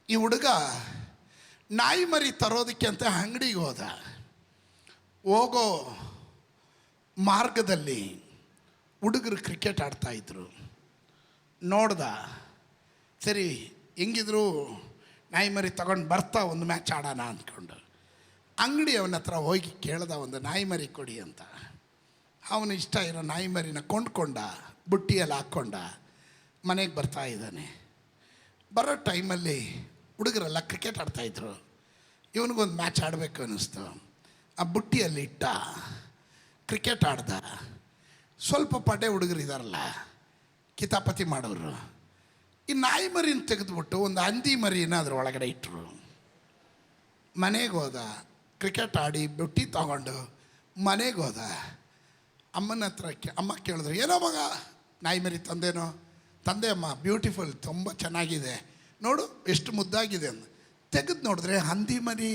ಈ ಹುಡುಗ ನಾಯಿ ಮರಿ ತರೋದಕ್ಕೆ ಅಂತ ಅಂಗಡಿಗೆ ಹೋಗೋ ಮಾರ್ಗದಲ್ಲಿ ಹುಡುಗರು ಕ್ರಿಕೆಟ್ ಆಡ್ತಾಯಿದ್ರು. ನೋಡ್ದ, ಸರಿ ಹೆಂಗಿದ್ರು ನಾಯಿ ಮರಿ ತಗೊಂಡು ಬರ್ತಾ ಒಂದು ಮ್ಯಾಚ್ ಆಡೋಣ ಅಂದ್ಕೊಂಡು ಅಂಗಡಿ ಅವನ ಹತ್ರ ಹೋಗಿ ಕೇಳ್ದ, ಒಂದು ನಾಯಿ ಮರಿ ಕೊಡಿ ಅಂತ. ಅವನು ಇಷ್ಟ ಇರೋ ನಾಯಿ ಮರಿನ ಕೊಂಡ್ಕೊಂಡ, ಬುಟ್ಟಿಯಲ್ಲಿ ಹಾಕ್ಕೊಂಡ ಮನೆಗೆ ಬರ್ತಾ ಇದ್ದಾನೆ. ಬರೋ ಟೈಮಲ್ಲಿ ಹುಡುಗರೆಲ್ಲ ಕ್ರಿಕೆಟ್ ಆಡ್ತಾಯಿದ್ರು. ಇವನಿಗೊಂದು ಮ್ಯಾಚ್ ಆಡಬೇಕು ಅನ್ನಿಸ್ತು. ಆ ಬುಟ್ಟಿಯಲ್ಲಿ ಇಟ್ಟ, ಕ್ರಿಕೆಟ್ ಆಡ್ದ. ಸ್ವಲ್ಪ ಪಡೆ ಹುಡುಗರು ಇದ್ದಾರಲ್ಲ, ಕಿತಾಪತಿ ಮಾಡೋರು, ಈ ನಾಯಿ ಮರಿನ ತೆಗೆದುಬಿಟ್ಟು ಒಂದು ಹಂದಿ ಮರಿನ ಅದ್ರ ಒಳಗಡೆ ಇಟ್ಟರು. ಮನೆಗೆ ಹೋದ, ಕ್ರಿಕೆಟ್ ಆಡಿ ಬುಟ್ಟಿ ತಗೊಂಡು ಮನೆಗೆ ಹೋದ. ಅಮ್ಮನ ಹತ್ರ ಅಮ್ಮ ಕೇಳಿದ್ರು, ಏನೋ ಮಗ ನಾಯಿ ಮರಿ ತಂದೇನೋ? ತಂದೆ ಅಮ್ಮ, ಬ್ಯೂಟಿಫುಲ್, ತುಂಬ ಚೆನ್ನಾಗಿದೆ, ನೋಡು ಎಷ್ಟು ಮುದ್ದಾಗಿದೆ ಅಂದ. ತೆಗೆದು ನೋಡಿದ್ರೆ ಹಂದಿ ಮರಿ.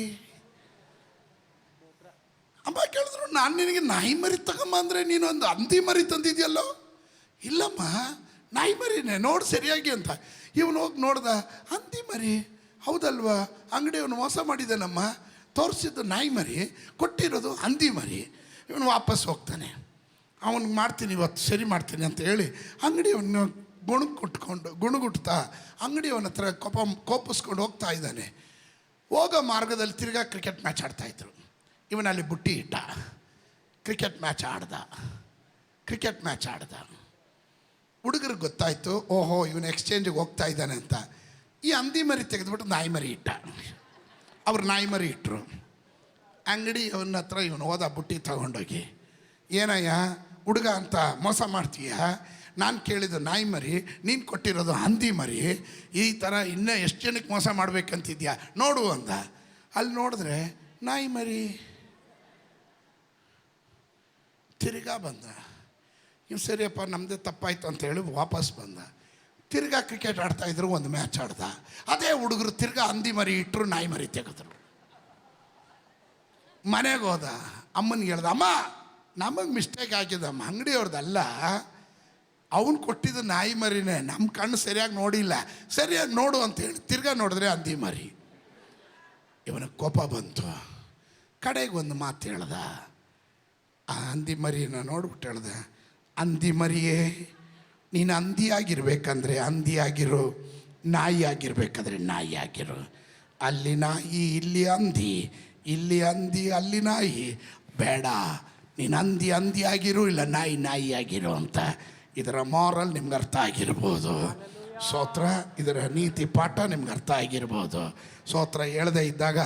ಅಮ್ಮ ಕೇಳಿದ್ರು, ನಾನು ನಿನಗೆ ನಾಯಿ ಮರಿ ತಗೊಂಬ ಅಂದರೆ ನೀನು ಒಂದು ಹಂದಿ ಮರಿ ತಂದಿದ್ಯಲ್ಲೋ? ಇಲ್ಲಮ್ಮ, ನಾಯಿ ಮರಿನೇ, ನೋಡು ಸರಿಯಾಗಿ ಅಂತ. ಇವನು ಹೋಗಿ ನೋಡ್ದ, ಹಂದಿ ಮರಿ ಹೌದಲ್ವಾ, ಅಂಗಡಿಯವನು ಮೋಸ ಮಾಡಿದ್ದಾನಮ್ಮ, ತೋರಿಸಿದ್ದು ನಾಯಿ ಮರಿ, ಕೊಟ್ಟಿರೋದು ಹಂದಿ ಮರಿ. ಇವನು ವಾಪಸ್ ಹೋಗ್ತಾನೆ. ಅವನಿಗೆ ಮಾಡ್ತೀನಿ ಇವತ್ತು, ಸರಿ ಮಾಡ್ತೀನಿ ಅಂತ ಹೇಳಿ ಅಂಗಡಿಯವನ್ನ ಗುಣಗುಟ್ತಾ ಅಂಗಡಿಯವನ ಹತ್ರ ಕೋಪಿಸ್ಕೊಂಡು ಹೋಗ್ತಾ ಇದ್ದಾನೆ. ಹೋಗೋ ಮಾರ್ಗದಲ್ಲಿ ತಿರ್ಗಾ ಕ್ರಿಕೆಟ್ ಮ್ಯಾಚ್ ಆಡ್ತಾಯಿದ್ರು. ಇವನಲ್ಲಿ ಬುಟ್ಟಿ ಇಟ್ಟ, ಕ್ರಿಕೆಟ್ ಮ್ಯಾಚ್ ಆಡ್ದ. ಹುಡುಗರಿಗೆ ಗೊತ್ತಾಯಿತು, ಓಹೋ ಇವನು ಎಕ್ಸ್ಚೇಂಜಿಗೆ ಹೋಗ್ತಾ ಇದ್ದಾನೆ ಅಂತ. ಈ ಹಂದಿ ಮರಿ ತೆಗೆದುಬಿಟ್ಟು ನಾಯಿ ಮರಿ ಇಟ್ಟ. ಅವ್ರು ನಾಯಿ ಮರಿ ಇಟ್ಟರು. ಅಂಗಡಿ ಅವನ ಹತ್ರ ಇವನು ಹೋದ ಬುಟ್ಟಿ ತಗೊಂಡೋಗಿ, ಏನಯ್ಯ ಹುಡುಗ ಅಂತ ಮೋಸ ಮಾಡ್ತೀಯ? ನಾನು ಕೇಳಿದ್ದು ನಾಯಿ ಮರಿ, ನೀನು ಕೊಟ್ಟಿರೋದು ಹಂದಿ ಮರಿ, ಈ ಥರ ಇನ್ನೂ ಎಷ್ಟು ಜನಕ್ಕೆ ಮೋಸ ಮಾಡಬೇಕಂತಿದ್ಯಾ ನೋಡು ಅಂದ. ಅಲ್ಲಿ ನೋಡಿದ್ರೆ ನಾಯಿ ಮರಿ. ತಿರ್ಗಾ ಬಂದ. ಇವು ಸರಿಯಪ್ಪ ನಮ್ಮದೇ ತಪ್ಪಾಯಿತು ಅಂತೇಳಿ ವಾಪಸ್ ಬಂದ. ತಿರ್ಗಾ ಕ್ರಿಕೆಟ್ ಆಡ್ತಾಯಿದ್ರು, ಒಂದು ಮ್ಯಾಚ್ ಆಡ್ದ. ಅದೇ ಹುಡುಗರು ತಿರ್ಗಾ ಹಂದಿ ಮರಿ ಇಟ್ಟರು, ನಾಯಿ ಮರಿ ತೆಗೆದ್ರು. ಮನೆಗೆ ಹೋದ, ಅಮ್ಮನಿಗೆ ಹೇಳ್ದ, ಅಮ್ಮ ನಮಗೆ ಮಿಸ್ಟೇಕ್ ಆಗಿದ್ದಮ್ಮ, ಅಂಗಡಿಯವ್ರದ್ದಲ್ಲ, ಅವನು ಕೊಟ್ಟಿದ್ದು ನಾಯಿ ಮರಿನೇ, ನಮ್ಮ ಕಣ್ಣು ಸರಿಯಾಗಿ ನೋಡಿಲ್ಲ, ಸರಿಯಾಗಿ ನೋಡು ಅಂತೇಳಿ ತಿರ್ಗಾ ನೋಡಿದ್ರೆ ಹಂದಿ ಮರಿ. ಇವನಿಗೆ ಕೋಪ ಬಂತು. ಕಡೆಗೆ ಒಂದು ಮಾತು ಹೇಳ್ದ, ಆ ಹಂದಿ ಮರಿನ ನೋಡ್ಬಿಟ್ಟು ಹೇಳ್ದ, ಹಂದಿ ಮರಿಯೇ, ನೀನು ಹಂದಿಯಾಗಿರ್ಬೇಕಂದ್ರೆ ಹಂದಿಯಾಗಿರು, ನಾಯಿ ಆಗಿರ್ಬೇಕಾದ್ರೆ ನಾಯಿ ಆಗಿರು. ಅಲ್ಲಿ ನಾಯಿ ಇಲ್ಲಿ ಹಂದಿ, ಇಲ್ಲಿ ಹಂದಿ ಅಲ್ಲಿ ನಾಯಿ, ಬೇಡ ನೀನು ಹಂದಿ ಆಗಿರು, ಇಲ್ಲ ನಾಯಿ ಆಗಿರು ಅಂತ. ಇದರ ಮಾರಲ್ ನಿಮ್ಗೆ ಅರ್ಥ ಆಗಿರ್ಬೋದು. ಸ್ತೋತ್ರ. ಇದರ ನೀತಿ ಪಾಠ ನಿಮ್ಗೆ ಅರ್ಥ ಆಗಿರ್ಬೋದು. ಸ್ತೋತ್ರ. ಹೇಳದೇ ಇದ್ದಾಗ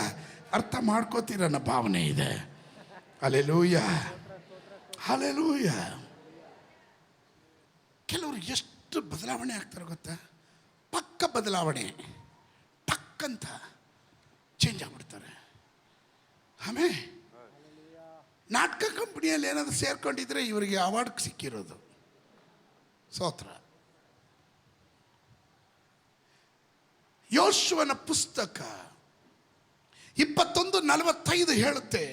ಅರ್ಥ ಮಾಡ್ಕೋತೀರನ್ನ ಭಾವನೆ ಇದೆ. Hallelujah, hallelujah. ಕೆಲವರು ಎಷ್ಟು ಬದಲಾವಣೆ ಆಗ್ತಾರೆ ಗೊತ್ತಾ? ಪಕ್ಕ ಬದಲಾವಣೆ, ಟಕ್ಕಂತ ಚೇಂಜ್ ಆಗ್ಬಿಡ್ತಾರೆ. ಆಮೇಲೆ ನಾಟಕ ಕಂಪ್ನಿಯಲ್ಲಿ ಏನಾದರೂ ಸೇರ್ಕೊಂಡಿದ್ರೆ ಇವರಿಗೆ ಅವಾರ್ಡ್ ಸಿಕ್ಕಿರೋದು. ಸ್ತೋತ್ರ. ಯೋಶುವನ ಪುಸ್ತಕ 21:45 ಹೇಳುತ್ತೆ,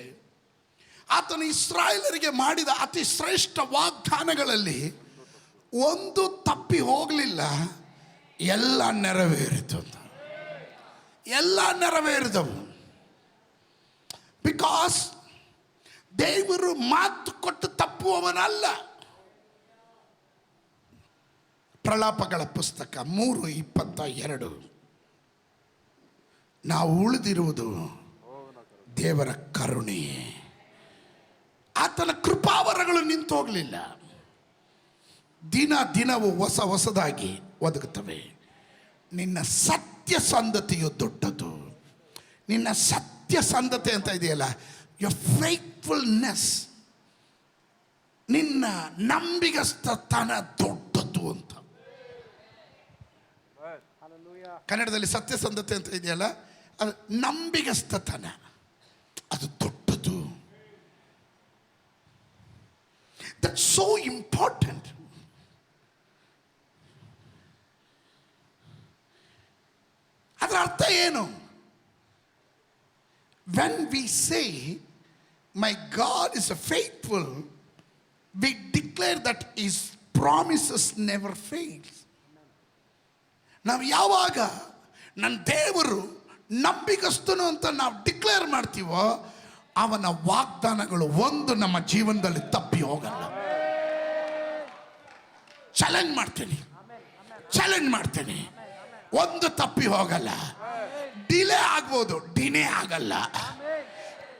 ಆತನು ಇಸ್ರಾಯೇಲರಿಗೆ ಮಾಡಿದ ಅತಿ ಶ್ರೇಷ್ಠ ವಾಗ್ದಾನಗಳಲ್ಲಿ ಒಂದು ತಪ್ಪಿ ಹೋಗಲಿಲ್ಲ, ಎಲ್ಲ ನೆರವೇರಿತು ಅಂತ. ಎಲ್ಲ ನೆರವೇರಿದವು. ಬಿಕಾಸ್ ದೇವರು ಮಾತು ಕೊಟ್ಟು ತಪ್ಪುವವನಲ್ಲ. ಪ್ರಲಾಪಗಳ ಪುಸ್ತಕ 3:22, ನಾವು ಉಳಿದಿರುವುದು ದೇವರ ಕರುಣೆ, ಆತನ ಕೃಪಾವರಗಳು ನಿಂತು ಹೋಗಲಿಲ್ಲ. ದಿನವೂ ಹೊಸದಾಗಿ ಒದಗುತ್ತವೆ. ನಿನ್ನ ಸತ್ಯಸಂಧತೆಯು ದೊಡ್ಡದು. ನಿನ್ನ ಸತ್ಯಸಂಧತೆ ಅಂತ ಇದೆಯಲ್ಲ, your faithfulness, ನಿನ್ನ ನಂಬಿಗಸ್ತತನ ದೊಡ್ಡದು ಅಂತ. ಕನ್ನಡದಲ್ಲಿ ಸತ್ಯಸಂಧತೆ ಅಂತ ಇದೆಯಲ್ಲ, ಅದು ನಂಬಿಗಸ್ತತನ, ಅದು ದೊಡ್ಡದು. That's so important. ಅದರ ಅರ್ಥ ಏನು? When we say my God is faithful, we declare that his promises never fail. ನಾವು ಯಾವಾಗ ನನ್ನ ದೇವರು ನಂಬಿಗಸ್ತನು ಅಂತ ನಾವು ಡಿಕ್ಲೇರ್ ಮಾಡ್ತೀವೋ, ಅವನ ವಾಗ್ದಾನಗಳು ಒಂದು ನಮ್ಮ ಜೀವನದಲ್ಲಿ ತಪ್ಪಿ ಹೋಗಲ್ಲ. ಚಾಲೆಂಜ್ ಮಾಡ್ತೀನಿ, ಒಂದು ತಪ್ಪಿ ಹೋಗಲ್ಲ. ಡಿಲೇ ಆಗ್ಬೋದು, ಡಿನೇ ಆಗಲ್ಲ.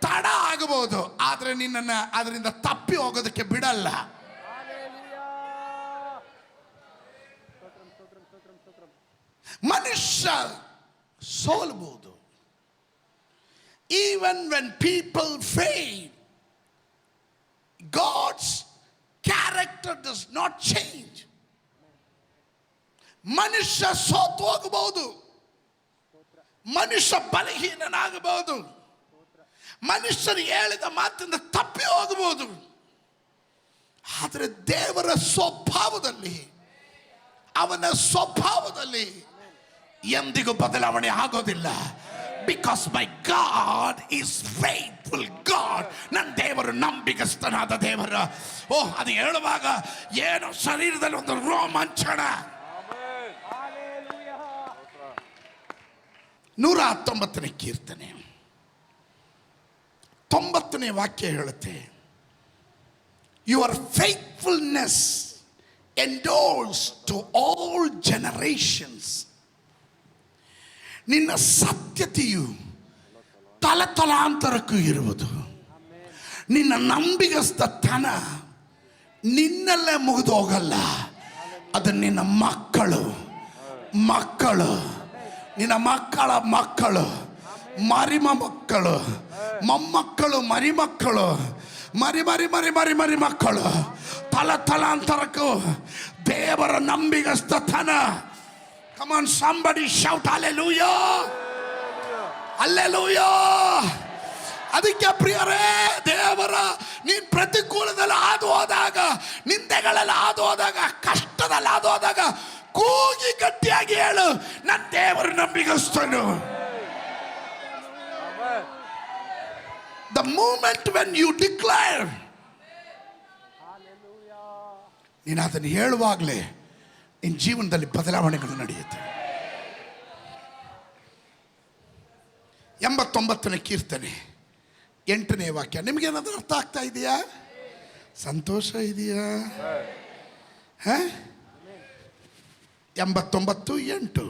ತಡ ಆಗಬಹುದು, ಆದ್ರೆ ನಿನ್ನನ್ನು ಅದರಿಂದ ತಪ್ಪಿ ಹೋಗೋದಕ್ಕೆ ಬಿಡಲ್ಲ. ಮನುಷ್ಯ ಸೋಲ್ಬಹುದು. Even when people fail, God's character does not change. ಮನುಷ್ಯ ಸೋತು ಹೋಗಬಹುದು, ಮನುಷ್ಯ ಬಲಹೀನನಾಗಬಹುದು, ಮನುಷ್ಯರು ಹೇಳಿದ ಮಾತಿಂದ ತಪ್ಪಿ ಹೋಗಬಹುದು. ಆದರೆ ದೇವರ ಸ್ವಭಾವದಲ್ಲಿ, ಅವನ ಸ್ವಭಾವದಲ್ಲಿ ಎಂದಿಗೂ ಬದಲಾವಣೆ ಆಗೋದಿಲ್ಲ. Because my God is faithful god. ನನ್ನ ದೇವರು ನಂಬಿಗಸ್ತನಾದ ದೇವರು. ಅದು ಹೇಳುವಾಗ ಏನೋ ಶರೀರದಲ್ಲಿ ಒಂದು ರೋಮಾಂಚನ. 119ನೇ ಕೀರ್ತನೆ 90ನೇ ವಾಕ್ಯ ಹೇಳುತ್ತೆ, your faithfulness endures to all generations. ನಿನ್ನ ಸತ್ಯತೆಯು ತಲತಲಾಂತರಕ್ಕೂ ಇರುವುದು. ನಿನ್ನ ನಂಬಿಗಸ್ತತನ ನಿನ್ನಲ್ಲೇ ಮುಗಿದು ಹೋಗಲ್ಲ. ಅದು ನಿನ್ನ ಮಕ್ಕಳು, ನಿನ್ನ ಮಕ್ಕಳ ಮಕ್ಕಳು, ಮರಿಮಕ್ಕಳು, ಮೊಮ್ಮಕ್ಕಳು, ಮರಿಮಕ್ಕಳು, ಮರಿ ಮಕ್ಕಳು, ತಲಾಂತರಕ್ಕೂ ದೇವರ ನಂಬಿಗಸ್ತತನ. Come on, somebody shout hallelujah. Hallelujah. ಅದಕ್ಕೆ ಪ್ರಿಯರೇ, ದೇವರ ನೀನು ಪ್ರತಿಕೂಲದಲ್ಲಿ ಹಾದು ಹೋದಾಗ, ನಿಂದೆಗಳಲ್ಲಿ ಹಾದು ಹೋದಾಗ, ಕಷ್ಟದಲ್ಲಿ ಹಾದು ಹೋದಾಗ ಕೂಗಿ ಗಟ್ಟಿಯಾಗಿ ಹೇಳು, ನನ್ನ ದೇವರು ನಂಬಿಗಸ್ತನು. The moment when you declare, ನೀನು ಅದನ್ನು ಹೇಳುವಾಗಲೇ ನಿನ್ನ ಜೀವನದಲ್ಲಿ ಬದಲಾವಣೆಗಳು ನಡೆಯುತ್ತೆ. 89ನೇ ಕೀರ್ತನೆ 8ನೇ ವಾಕ್ಯ. ನಿಮಗೇನಾದ್ರೂ ಅರ್ಥ ಆಗ್ತಾ ಇದೆಯಾ? ಸಂತೋಷ ಇದೆಯಾ? 89:8.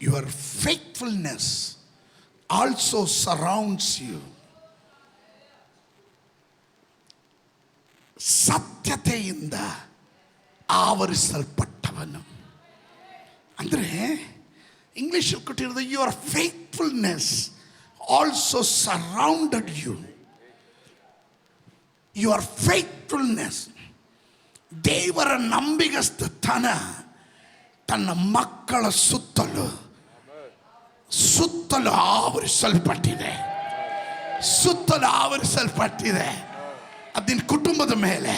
Your faithfulness also surrounds you. ಸತ್ಯತೆಯಿಂದ ಆವರಿಸಲ್ಪಟ್ಟವನು. ಅಂದರೆ ಇಂಗ್ಲಿಷಲ್ಲಿ ಕೊಟ್ಟಿರೋದು, your faithfulness also surrounded you. Your faithfulness, ದೇವರ ನಂಬಿಗಸ್ತತನ ತನ್ನ ಮಕ್ಕಳ ಸುತ್ತಲೂ ಆವರಿಸಲ್ಪಟ್ಟಿದೆ. ಅದು ನಿನ್ನ ಕುಟುಂಬದ ಮೇಲೆ,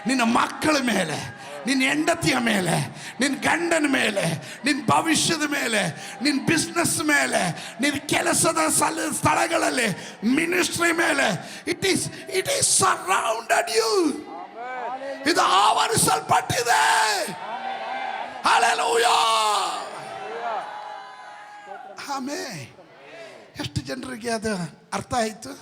ನಿನ್ನ ಮಕ್ಕಳ ಮೇಲೆ, ನಿನ್ನ ಹೆಂಡತಿಯ ಮೇಲೆ, ನಿನ್ನ ಗಂಡನ ಮೇಲೆ, ನಿನ್ನ ಭವಿಷ್ಯದ ಮೇಲೆ, ನಿನ್ನ ಬಿಸ್ನೆಸ್ ಮೇಲೆ, ನಿನ್ನ ಕೆಲಸದ ಸ್ಥಳಗಳಲ್ಲಿ, ಮಿನಿಸ್ಟ್ರಿ ಮೇಲೆ, ಇಟ್ ಈಸ್ ಸರೌಂಡೆಡ್ ಯು. ಇದು ಆವರಿಸಲ್ಪಟ್ಟಿದೆ. ಹಲ್ಲೆಲೂಯಾ. ಆಮೆನ್. ಎಷ್ಟು ಜನರಿಗೆ ಅದು ಅರ್ಥ ಆಯಿತು?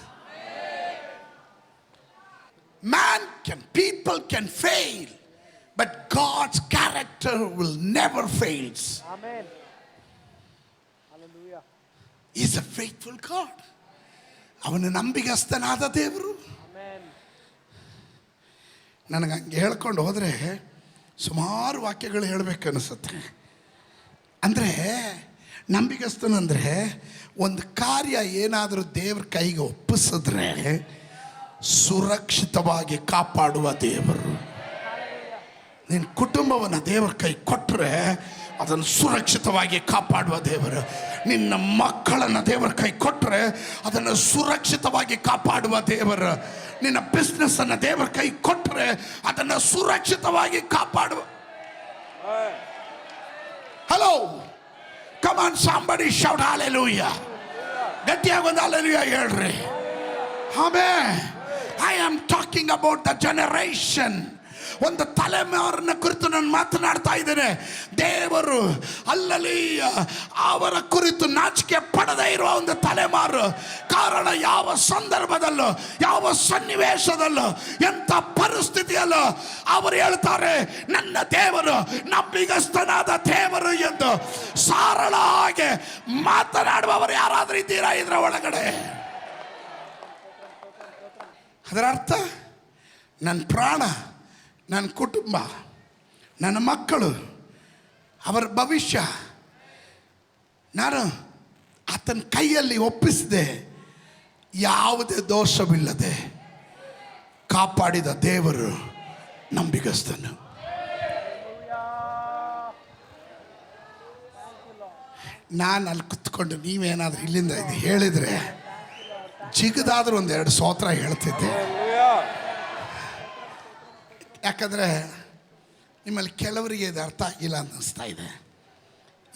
People can fail, but God's character will never fail. Amen. Hallelujah. He is a faithful God. ಅವನು ನಂಬಿಗಸ್ತನಾದ ದೇವರು. Amen. ನನಗೆ ಹಂಗೆ ಹೇಳ್ಕೊಂಡು ಹೋದರೆ ಸುಮಾರು ವಾಕ್ಯಗಳು ಹೇಳಬೇಕನ್ನಿಸುತ್ತೆ. ಅಂದರೆ ನಂಬಿಗಸ್ತನಂದರೆ ಒಂದು ಕಾರ್ಯ ಏನಾದರೂ ದೇವ್ರ ಕೈಗೆ ಒಪ್ಪಿಸಿದ್ರೆ ಸುರಕ್ಷಿತವಾಗಿ ಕಾಪಾಡುವ ದೇವರು. ನಿನ್ನ ಕುಟುಂಬವನ್ನು ದೇವರ ಕೈ ಕೊಟ್ಟರೆ ಅದನ್ನು ಸುರಕ್ಷಿತವಾಗಿ ಕಾಪಾಡುವ ದೇವರು. ನಿನ್ನ ಮಕ್ಕಳನ್ನು ದೇವರ ಕೈ ಕೊಟ್ಟರೆ ಅದನ್ನು ಸುರಕ್ಷಿತವಾಗಿ ಕಾಪಾಡುವ ದೇವರು. ನಿನ್ನ ಬಿಸ್ನೆಸ್ಸನ್ನು ದೇವರ ಕೈ ಕೊಟ್ಟರೆ ಅದನ್ನು ಸುರಕ್ಷಿತವಾಗಿ ಕಾಪಾಡುವ. Hello, come on, somebody shout hallelujah. ಗಟ್ಟಿಯಾಗಿ ಒಂದು hallelujah ಹೇಳ್ರಿ. Amen. I am talking about the generation ಒಂದು ತಲೆಮಾರಿನ ಕುರಿತು ನಾನು ಮಾತನಾಡ್ತಾ ಇದ್ದೇನೆ. ದೇವರು ಅಲ್ಲಲ್ಲಿ ಅವರ ಕುರಿತು ನಾಚಿಕೆ ಪಡದೇ ಇರುವ ಒಂದು ತಲೆಮಾರು. ಕಾರಣ ಯಾವ ಸಂದರ್ಭದಲ್ಲೂ, ಯಾವ ಸನ್ನಿವೇಶದಲ್ಲೂ, ಎಂಥ ಪರಿಸ್ಥಿತಿಯಲ್ಲೂ ಅವರು ಹೇಳ್ತಾರೆ, ನನ್ನ ದೇವರು ನಂಬಿಗಸ್ತನಾದ ದೇವರು ಎಂದು. ಸರಳವಾಗಿ ಮಾತನಾಡುವವರು ಯಾರಾದ್ರೂ ಇದ್ದೀರಾ ಇದರ ಒಳಗಡೆ? ಅದರ ಅರ್ಥ ನನ್ನ ಪ್ರಾಣ, ನನ್ನ ಕುಟುಂಬ, ನನ್ನ ಮಕ್ಕಳು, ಅವರ ಭವಿಷ್ಯ ನಾನು ಆತನ ಕೈಯಲ್ಲಿ ಒಪ್ಪಿಸಿದೆ. ಯಾವುದೇ ದೋಷವಿಲ್ಲದೆ ಕಾಪಾಡಿದ ದೇವರು ನಂಬಿಗಸ್ತನು. ನಾನು ಅಲ್ಲಿ ಕುತ್ಕೊಂಡು ನೀವೇನಾದರೂ ಇಲ್ಲಿಂದ ಇದು ಹೇಳಿದರೆ ಜಿಗದಾದ್ರೂ ಒಂದೆರಡು ಸ್ತೋತ್ರ ಹೇಳ್ತಿದ್ದೆ. ಯಾಕಂದರೆ ನಿಮ್ಮಲ್ಲಿ ಕೆಲವರಿಗೆ ಇದು ಅರ್ಥ ಆಗಿಲ್ಲ ಅನ್ನಿಸ್ತಾ ಇದೆ.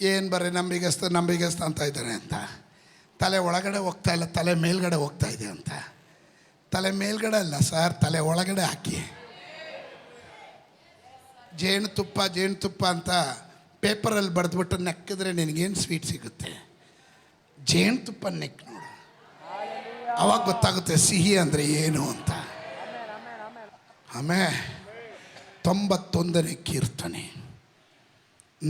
ಏನು ಬರ್ರಿ ನಂಬಿಗಸ್ತ ಅಂತ ಇದ್ದಾರೆ ಅಂತ. ತಲೆ ಒಳಗಡೆ ಹೋಗ್ತಾ ಇಲ್ಲ, ತಲೆ ಮೇಲ್ಗಡೆ ಹೋಗ್ತಾ ಇದೆ ಅಂತ. ತಲೆ ಮೇಲ್ಗಡೆ ಅಲ್ಲ ಸರ್, ತಲೆ ಒಳಗಡೆ ಹಾಕಿ. ಜೇನುತುಪ್ಪ ಅಂತ ಪೇಪರಲ್ಲಿ ಬರೆದ್ಬಿಟ್ಟು ನೆಕ್ಕಿದ್ರೆ ನಿನಗೇನು ಸ್ವೀಟ್ ಸಿಗುತ್ತೆ? ಜೇನುತುಪ್ಪ ನೆಕ್ ನೋಡು, ಅವಾಗ ಗೊತ್ತಾಗುತ್ತೆ ಸಿಹಿ ಅಂದರೆ ಏನು ಅಂತ. ಆಮೇಲೆ 91ನೇ ಕೀರ್ತನೆ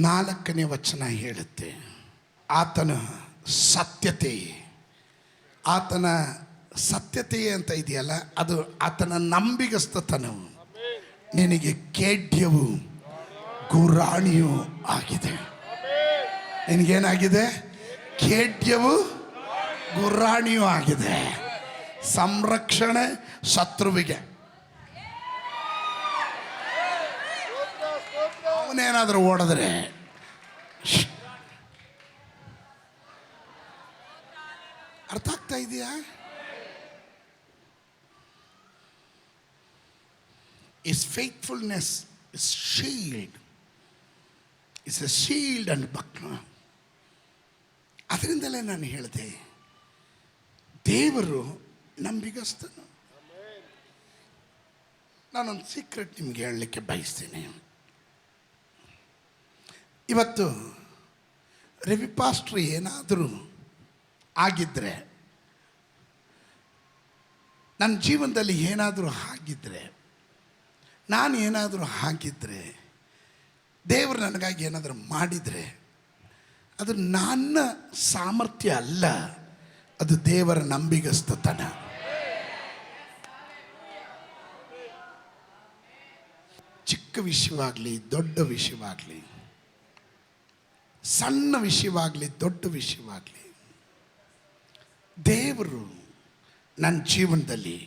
4ನೇ ವಚನ ಹೇಳುತ್ತೆ, ಆತನ ಸತ್ಯತೆ ಅಂತ ಇದೆಯಲ್ಲ, ಅದು ಆತನ ನಂಬಿಗಸ್ತತನವು ನಿನಗೆ ಖೇಡ್ಯವು ಗುರಾಣಿಯೂ ಆಗಿದೆ. ನಿನಗೇನಾಗಿದೆ? ಖೇಡ್ಯವು ಗುರಾಣಿಯೂ ಆಗಿದೆ. ಸಂರಕ್ಷಣೆ ಶತ್ರುವಿಗೆ. ಅವನೇನಾದರೂ ಓಡಿದ್ರೆ ಅರ್ಥ ಆಗ್ತಾ ಇದೆಯಾ? His faithfulness is shield. It's a shield and buckler. ಅದರಿಂದಲೇ ನಾನು ಹೇಳಿದೆ, ದೇವರು ನಂಬಿಗಸ್ತನು. ನಾನೊಂದು ಸೀಕ್ರೆಟ್ ನಿಮ್ಗೆ ಹೇಳಲಿಕ್ಕೆ ಬಯಸ್ತೀನಿ. ಇವತ್ತು ರವಿ ಪಾಸ್ಟ್ರು ಏನಾದರೂ ಆಗಿದ್ದರೆ, ನನ್ನ ಜೀವನದಲ್ಲಿ ಏನಾದರೂ ಆಗಿದ್ದರೆ, ನಾನು ಏನಾದರೂ ಆಗಿದ್ದರೆ, ದೇವರು ನನಗಾಗಿ ಏನಾದರೂ ಮಾಡಿದರೆ, ಅದು ನನ್ನ ಸಾಮರ್ಥ್ಯ ಅಲ್ಲ, ಅದು ದೇವರ ನಂಬಿಗಸ್ತತನ. ಚಿಕ್ಕ ವಿಷಯವಾಗಲಿ, ದೊಡ್ಡ ವಿಷಯವಾಗಲಿ, ಸಣ್ಣ ವಿಷಯವಾಗಲಿ, ದೊಡ್ಡ ವಿಷಯವಾಗಲಿ, ದೇವರು ನನ್ನ ಜೀವನದಲ್ಲಿ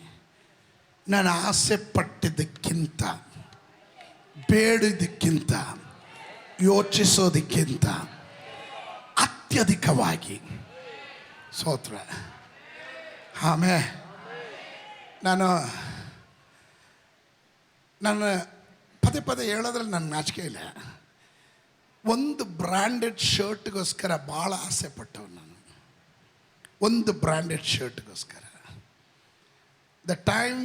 ನಾನು ಆಸೆ ಪಟ್ಟಿದ್ದಕ್ಕಿಂತ, ಬೇಡಿದ್ದಕ್ಕಿಂತ, ಯೋಚಿಸೋದಕ್ಕಿಂತ ಅತ್ಯಧಿಕವಾಗಿ ಸ್ತೋತ್ರ. ಆಮೇಲೆ ನಾನು ಪದೇ ಹೇಳೋದ್ರಲ್ಲಿ ನನ್ನ ನಾಚಿಕೆ ಇಲ್ಲ. ಒಂದು ಬ್ರ್ಯಾಂಡೆಡ್ ಶರ್ಟ್ಗೋಸ್ಕರ ಭಾಳ ಆಸೆ ಪಟ್ಟವು ನಾನು. ಒಂದು ಬ್ರ್ಯಾಂಡೆಡ್ ಶರ್ಟ್ಗೋಸ್ಕರ. The time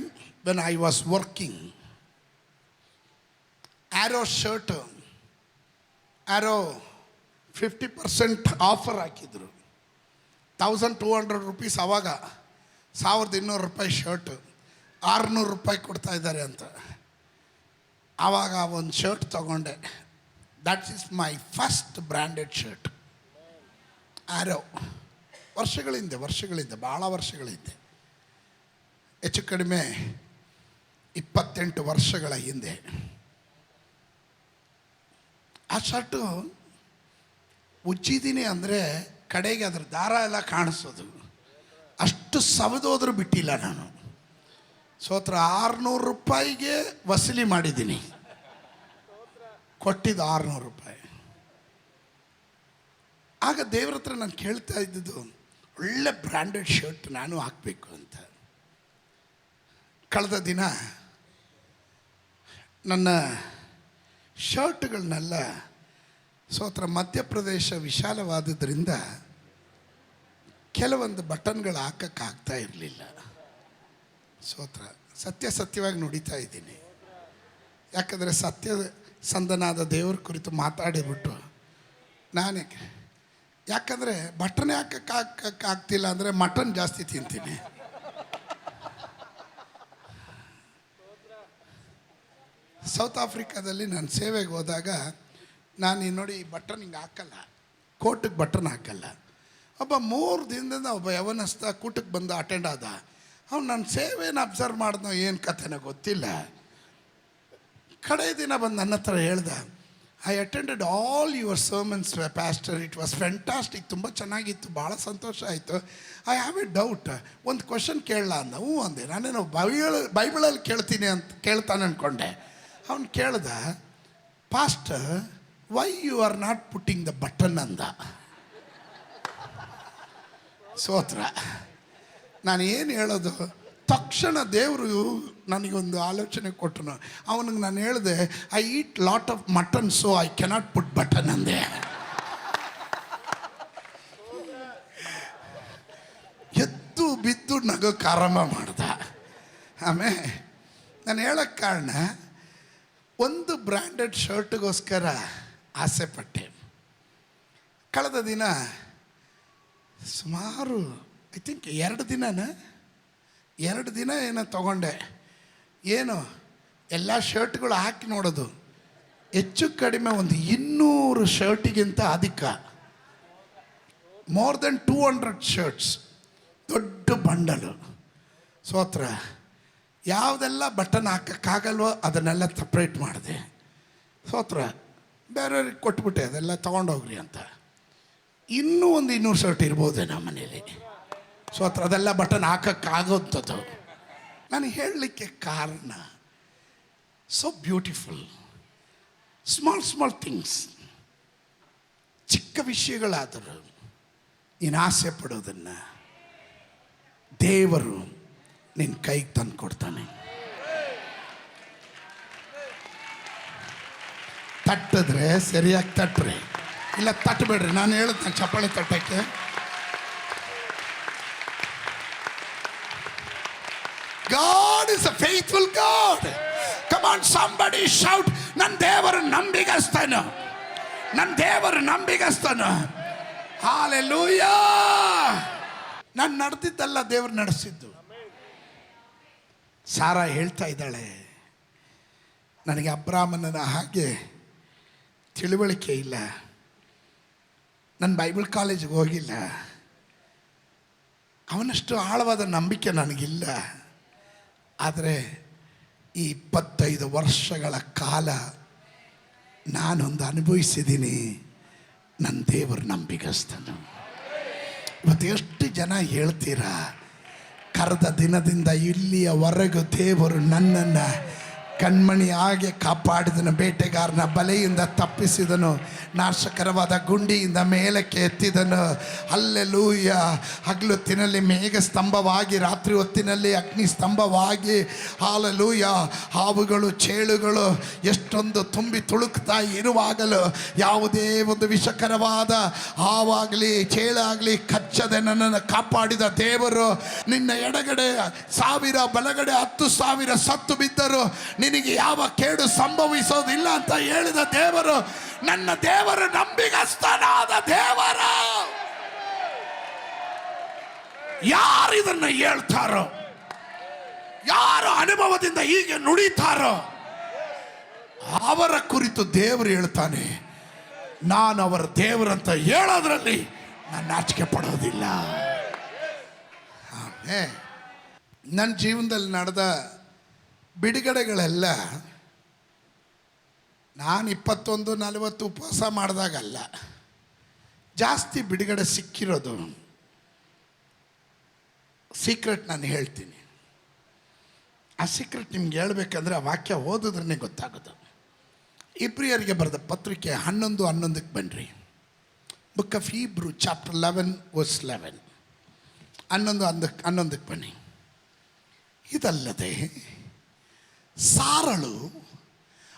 when I was working, Arrow shirt, Arrow 50% offer ಹಾಕಿದ್ರು. 1200 rupees. ಆವಾಗ 1200 ರೂಪಾಯಿ ಶರ್ಟು 600 ರೂಪಾಯಿ ಕೊಡ್ತಾ ಇದ್ದಾರೆ ಅಂತ. ಆವಾಗ ಒಂದು ಶರ್ಟ್ ತೊಗೊಂಡೆ. That is my first branded shirt. Arrow. ವರ್ಷಗಳಿಂದ ಭಾಳ ವರ್ಷಗಳಿಂದ, ಹೆಚ್ಚು ಕಡಿಮೆ 28 ವರ್ಷಗಳ ಹಿಂದೆ. ಆ ಶರ್ಟು ಉಜ್ಜಿದ್ದೀನಿ ಅಂದರೆ ಕಡೆಗೆ ಅದ್ರ ದಾರ ಎಲ್ಲ ಕಾಣಿಸೋದು. ಅಷ್ಟು ಸವದೋದ್ರೂ ಬಿಟ್ಟಿಲ್ಲ ನಾನು. ಸ್ತೋತ್ರ. 600 ರೂಪಾಯಿಗೆ ವಸೂಲಿ ಮಾಡಿದ್ದೀನಿ. ಕೊಟ್ಟಿದ್ದು 600 ರೂಪಾಯಿ. ಆಗ ದೇವ್ರ ಹತ್ರ ನಾನು ಕೇಳ್ತಾ ಇದ್ದಿದ್ದು, ಒಳ್ಳೆ ಬ್ರ್ಯಾಂಡೆಡ್ ಶರ್ಟ್ ನಾನು ಹಾಕಬೇಕು ಅಂತ. ಕಳೆದ ದಿನ ನನ್ನ ಶರ್ಟ್ಗಳನ್ನೆಲ್ಲ ಸ್ತೋತ್ರ ಮಧ್ಯಪ್ರದೇಶ ವಿಶಾಲವಾದದ್ರಿಂದ ಕೆಲವೊಂದು ಬಟನ್ಗಳು ಹಾಕಕ್ಕಾಗ್ತಾ ಇರಲಿಲ್ಲ. ಸ್ತೋತ್ರ. ಸತ್ಯವಾಗಿ ನುಡಿತಾ ಇದ್ದೀನಿ. ಯಾಕಂದರೆ ಸತ್ಯ ಸಂದನಾದ ದೇವ್ರ ಕುರಿತು ಮಾತಾಡಿಬಿಟ್ಟು ನಾನೇ, ಯಾಕಂದರೆ ಬಟನ್ ಹಾಕಕ್ಕಾಗ್ತಿಲ್ಲ ಅಂದರೆ ಮಟನ್ ಜಾಸ್ತಿ ತಿಂತೀನಿ. ಸೌತ್ ಆಫ್ರಿಕಾದಲ್ಲಿ ನಾನು ಸೇವೆಗೆ ಹೋದಾಗ ನಾನು ನೋಡಿ ಈ ಬಟನ್ ಹಿಂಗೆ ಹಾಕಲ್ಲ, ಕೋಟಿಗೆ ಬಟನ್ ಹಾಕಲ್ಲ. ಒಬ್ಬ 3 ದಿನದಿಂದ ಒಬ್ಬ ಯವನಸ್ಥ ಕೂಟಕ್ಕೆ ಬಂದು ಅಟೆಂಡ್ ಆದ. ಅವ್ನು ನನ್ನ ಸೇವೆಯನ್ನು ಅಬ್ಸರ್ವ್ ಮಾಡಿದ್ನೋ ಏನು ಕಥೆನೋ ಗೊತ್ತಿಲ್ಲ. ಕಡೆ ದಿನ ಬಂದು ನನ್ನ ಹತ್ರ ಹೇಳ್ದ, I attended all your sermons pastor, it was fantastic, ತುಂಬ ಚೆನ್ನಾಗಿತ್ತು, ಭಾಳ ಸಂತೋಷ ಆಯಿತು. ಐ ಹ್ಯಾವ್ ಎ ಡೌಟ್, ಒಂದು ಕ್ವಶನ್ ಕೇಳಲ್ಲ ಅಂದ. ಹ್ಞೂ ಅಂದೆ. ನಾನೇನೋ ಬೈಬಲಲ್ಲಿ ಕೇಳ್ತೀನಿ ಅಂತ ಕೇಳ್ತಾನೆ ಅಂದ್ಕೊಂಡೆ. ಅವ್ನು ಕೇಳ್ದ, pastor why you are not putting the button ಅಂದ. ಸೋತ್ರ. ನಾನು ಏನು ಹೇಳೋದು, ತಕ್ಷಣ ದೇವರು ನನಗೊಂದು ಆಲೋಚನೆ ಕೊಟ್ಟನು. ಅವನಿಗೆ ನಾನು ಹೇಳಿದೆ, I eat lot of mutton so I cannot put button ಅಂದೆ. ಎದ್ದು ಬಿದ್ದು ನಗೋಕ್ಕೆ ಆರಂಭ ಮಾಡ್ದ. ಆಮೇಲೆ ನಾನು ಹೇಳೋಕ್ಕೆ ಕಾರಣ, ಒಂದು ಬ್ರ್ಯಾಂಡೆಡ್ ಶರ್ಟ್ಗೋಸ್ಕರ ಆಸೆ ಪಟ್ಟೆ. ಕಳೆದ ದಿನ ಸುಮಾರು ಐ ಥಿಂಕ್ 2 ದಿನ ಏನೋ ತಗೊಂಡೆ. ಏನು ಎಲ್ಲ ಶರ್ಟ್ಗಳು ಹಾಕಿ ನೋಡೋದು, ಹೆಚ್ಚು ಕಡಿಮೆ ಒಂದು 200 ಶರ್ಟಿಗಿಂತ ಅಧಿಕ, ಮೋರ್ ದೆನ್ 200 ಶರ್ಟ್ಸ್, ದೊಡ್ಡ ಬಂಡಲು. ಸೋತ್ರ. ಯಾವುದೆಲ್ಲ ಬಟನ್ ಹಾಕೋಕ್ಕಾಗಲ್ವೋ ಅದನ್ನೆಲ್ಲ ಸಪ್ರೇಟ್ ಮಾಡಿದೆ. ಸೋತ್ರ. ಬೇರೆಯವ್ರಿಗೆ ಕೊಟ್ಬಿಟ್ಟೆ, ಅದೆಲ್ಲ ತೊಗೊಂಡೋಗ್ರಿ ಅಂತ. ಇನ್ನೂ ಒಂದು 200 ಶರ್ಟ್ ಇರ್ಬೋದೇ ನಮ್ಮ ಮನೇಲಿ. ಸೋತ್ರ. ಅದೆಲ್ಲ ಬಟನ್ ಹಾಕೋಕ್ಕಾಗೋಂಥದ್ದು. ನಾನು ಹೇಳಲಿಕ್ಕೆ ಕಾರಣ, ಸೊ ಬ್ಯೂಟಿಫುಲ್ ಸ್ಮಾಲ್ ಥಿಂಗ್ಸ್, ಚಿಕ್ಕ ವಿಷಯಗಳಾದರೂ ನೀನು ಆಸೆ ಪಡೋದನ್ನು ದೇವರು ನಿನ್ನ ಕೈಗೆ ತಂದು ಕೊಡ್ತಾನೆ. ತಟ್ಟಿದ್ರೆ ಸರಿಯಾಗಿ ತಟ್ಟ್ರಿ, ಇಲ್ಲ ತಟ್ಟಬೇಡ್ರಿ. ನಾನು ಹೇಳ್ತೇನೆ ಚಪ್ಪಾಳೆ ತಟ್ಟಕ್ಕೆ. God is a faithful God. Come on, somebody shout, ನನ್ನ ದೇವರು ನಂಬಿಗಸ್ತನು, ನನ್ನ ದೇವರು ನಂಬಿಗಸ್ತನು. ಹಾಲೆಲೂಯಾ. ನಾನು ನಡೆದಿದ್ದಲ್ಲ, ದೇವರು ನಡೆಸಿದ್ದು. ಸಾರಾ ಹೇಳ್ತಾ ಇದ್ದಾಳೆ, ನನಗೆ ಅಬ್ರಾಮನ ಹಾಗೆ ತಿಳುವಳಿಕೆ ಇಲ್ಲ, ನಾನು ಬೈಬಲ್ ಕಾಲೇಜಿಗೆ ಹೋಗಿಲ್ಲ, ಅವನಷ್ಟು ಆಳವಾದ ನಂಬಿಕೆ ನನಗಿಲ್ಲ. ಆದರೆ ಈ 25 ವರ್ಷಗಳ ಕಾಲ ನಾನೊಂದು ಅನುಭವಿಸಿದ್ದೀನಿ, ನನ್ನ ದೇವರು ನಂಬಿಗಸ್ತನು. ಇವತ್ತು ಎಷ್ಟು ಜನ ಹೇಳ್ತೀರಾ, ಕರೆದ ದಿನದಿಂದ ಇಲ್ಲಿಯವರೆಗೂ ದೇವರು ನನ್ನನ್ನು ಕಣ್ಮಣಿ ಹಾಗೆ ಕಾಪಾಡಿದನು, ಬೇಟೆಗಾರನ ಬಲೆಯಿಂದ ತಪ್ಪಿಸಿದನು, ನಾಶಕರವಾದ ಗುಂಡಿಯಿಂದ ಮೇಲಕ್ಕೆ ಎತ್ತಿದನು. ಹಲ್ಲೆಲೂಯ. ಹಗಲೊತ್ತಿನಲ್ಲಿ ಮೇಘ ಸ್ತಂಭವಾಗಿ, ರಾತ್ರಿ ಹೊತ್ತಿನಲ್ಲಿ ಅಗ್ನಿ ಸ್ತಂಭವಾಗಿ. ಹಾಲೆಲೂಯ. ಹಾವುಗಳು ಚೇಳುಗಳು ಎಷ್ಟೊಂದು ತುಂಬಿ ತುಳುಕ್ತಾ ಇರುವಾಗಲೂ ಯಾವುದೇ ಒಂದು ವಿಷಕರವಾದ ಹಾವಾಗಲಿ ಚೇಳಾಗಲಿ ಕಚ್ಚದೆ ನನ್ನನ್ನು ಕಾಪಾಡಿದ ದೇವರು. ನಿನ್ನ ಎಡಗಡೆ 1000 ಬಲಗಡೆ 10,000 ಸತ್ತು ಬಿದ್ದರು ನಿನಗೆ ಯಾವ ಕೇಡು ಸಂಭವಿಸೋದಿಲ್ಲ ಅಂತ ಹೇಳಿದ ದೇವರು, ನನ್ನ ದೇವರು ನಂಬಿಗಸ್ತನಾದ ದೇವರು. ಯಾರು ಇದನ್ನ ಹೇಳ್ತಾರೋ, ಯಾರು ಅನುಭವದಿಂದ ಹೀಗೆ ನುಡಿತಾರೋ ಅವರ ಕುರಿತು ದೇವರು ಹೇಳ್ತಾನೆ, ನಾನು ಅವರ ದೇವರಂತ ಹೇಳೋದ್ರಲ್ಲಿ ನಾನು ನಾಚಿಕೆ ಪಡೋದಿಲ್ಲ. ನನ್ನ ಜೀವನದಲ್ಲಿ ನಡೆದ ಬಿಡುಗಡೆಗಳೆಲ್ಲ ನಾನು 21-40 ಉಪವಾಸ ಮಾಡಿದಾಗಲ್ಲ, ಜಾಸ್ತಿ ಬಿಡುಗಡೆ ಸಿಕ್ಕಿರೋದು. ಸೀಕ್ರೆಟ್ ನಾನು ಹೇಳ್ತೀನಿ. ಆ ಸೀಕ್ರೆಟ್ ನಿಮ್ಗೆ ಹೇಳ್ಬೇಕಂದ್ರೆ ಆ ವಾಕ್ಯ ಓದಿದ್ರೇ ಗೊತ್ತಾಗೋದು. ಇಬ್ರಿಯರಿಗೆ ಬರೆದ ಪತ್ರಿಕೆ 11:11ಕ್ಕೆ ಬನ್ನಿರಿ. Book of Hebrew chapter 11:11. 11:11ಕ್ಕೆ ಬನ್ನಿ. ಇದಲ್ಲದೆ ಸಾರಳು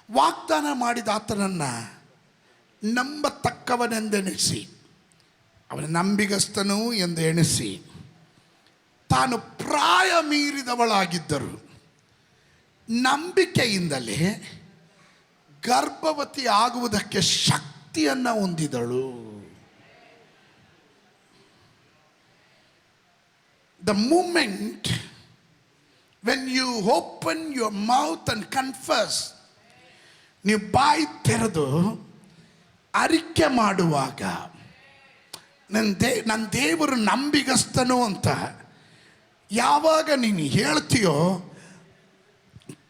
ವಾಗ್ದಾನ ಮಾಡಿದ ಆತನನ್ನು ನಂಬತಕ್ಕವನೆಂದೆಣಿಸಿ, ಅವನ ನಂಬಿಗಸ್ತನು ಎಂದು ಎಣಿಸಿ, ತಾನು ಪ್ರಾಯ ಮೀರಿದವಳಾಗಿದ್ದರು ನಂಬಿಕೆಯಿಂದಲೇ ಗರ್ಭವತಿ ಆಗುವುದಕ್ಕೆ ಶಕ್ತಿಯನ್ನು ಹೊಂದಿದಳು. The moment when you open your mouth and confess, ನೀವು ಬಾಯಿ ತೆರೆದು ಅರಿಕೆ ಮಾಡುವಾಗ, ನನ್ನ ದೇವರು ನಂಬಿಗಸ್ತನು ಅಂತ ಯಾವಾಗ ನೀನು ಹೇಳ್ತೀಯೋ,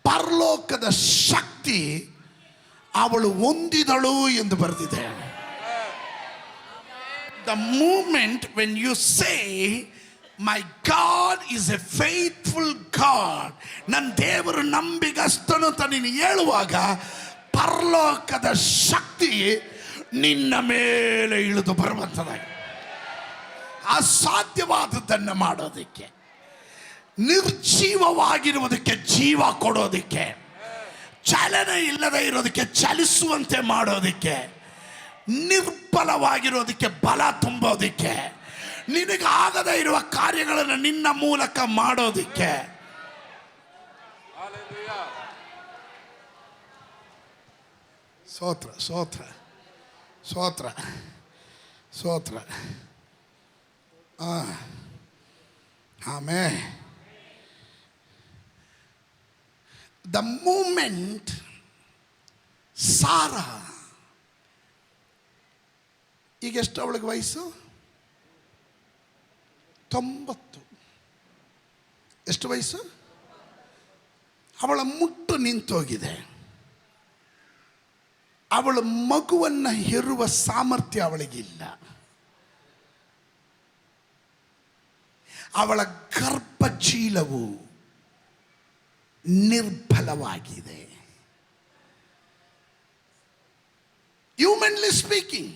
ಪರಲೋಕದ ಶಕ್ತಿ ಅವಳು ಹೊಂದಿದಳು ಎಂದು ಬರೆದಿದೆ. The moment when you say, my God is a faithful God, ನನ್ನ ದೇವರು ನಂಬಿಗಸ್ತನು ಅಂತ ನೀನು ಹೇಳುವಾಗ, ಪರಲೋಕದ ಶಕ್ತಿ ನಿನ್ನ ಮೇಲೆ ಇಳಿದು ಬರುವಂಥದ್ದಾಗಿ, ಅಸಾಧ್ಯವಾದದ್ದನ್ನು ಮಾಡೋದಕ್ಕೆ, ನಿರ್ಜೀವವಾಗಿರುವುದಕ್ಕೆ ಜೀವ ಕೊಡೋದಕ್ಕೆ, ಚಲನೆ ಇಲ್ಲದೆ ಇರೋದಕ್ಕೆ ಚಲಿಸುವಂತೆ ಮಾಡೋದಕ್ಕೆ, ನಿರ್ಬಲವಾಗಿರೋದಕ್ಕೆ ಬಲ ತುಂಬೋದಕ್ಕೆ, ನಿನಗಾಗದೇ ಇರುವ ಕಾರ್ಯಗಳನ್ನು ನಿನ್ನ ಮೂಲಕ ಮಾಡೋದಕ್ಕೆ. ಸ್ತೋತ್ರ ಸ್ತೋತ್ರ ಸ್ತೋತ್ರ ಸ್ತೋತ್ರ. ಆಮೇಲೆ the moment ಸಾರಾ, ಈಗ ಎಷ್ಟು ಅವಳಿಗೆ ವಯಸ್ಸು? 90. ಎಷ್ಟು ವಯಸ್ಸು? ಅವಳ ಮುಟ್ಟು ನಿಂತೋಗಿದೆ. ಅವಳ ಮಗುವನ್ನು ಹೆರುವ ಸಾಮರ್ಥ್ಯ ಅವಳಿಗಿಲ್ಲ. ಅವಳ ಗರ್ಭಚೀಲವು ನಿರ್ಬಲವಾಗಿದೆ. ಹ್ಯೂಮನ್ಲಿ ಸ್ಪೀಕಿಂಗ್,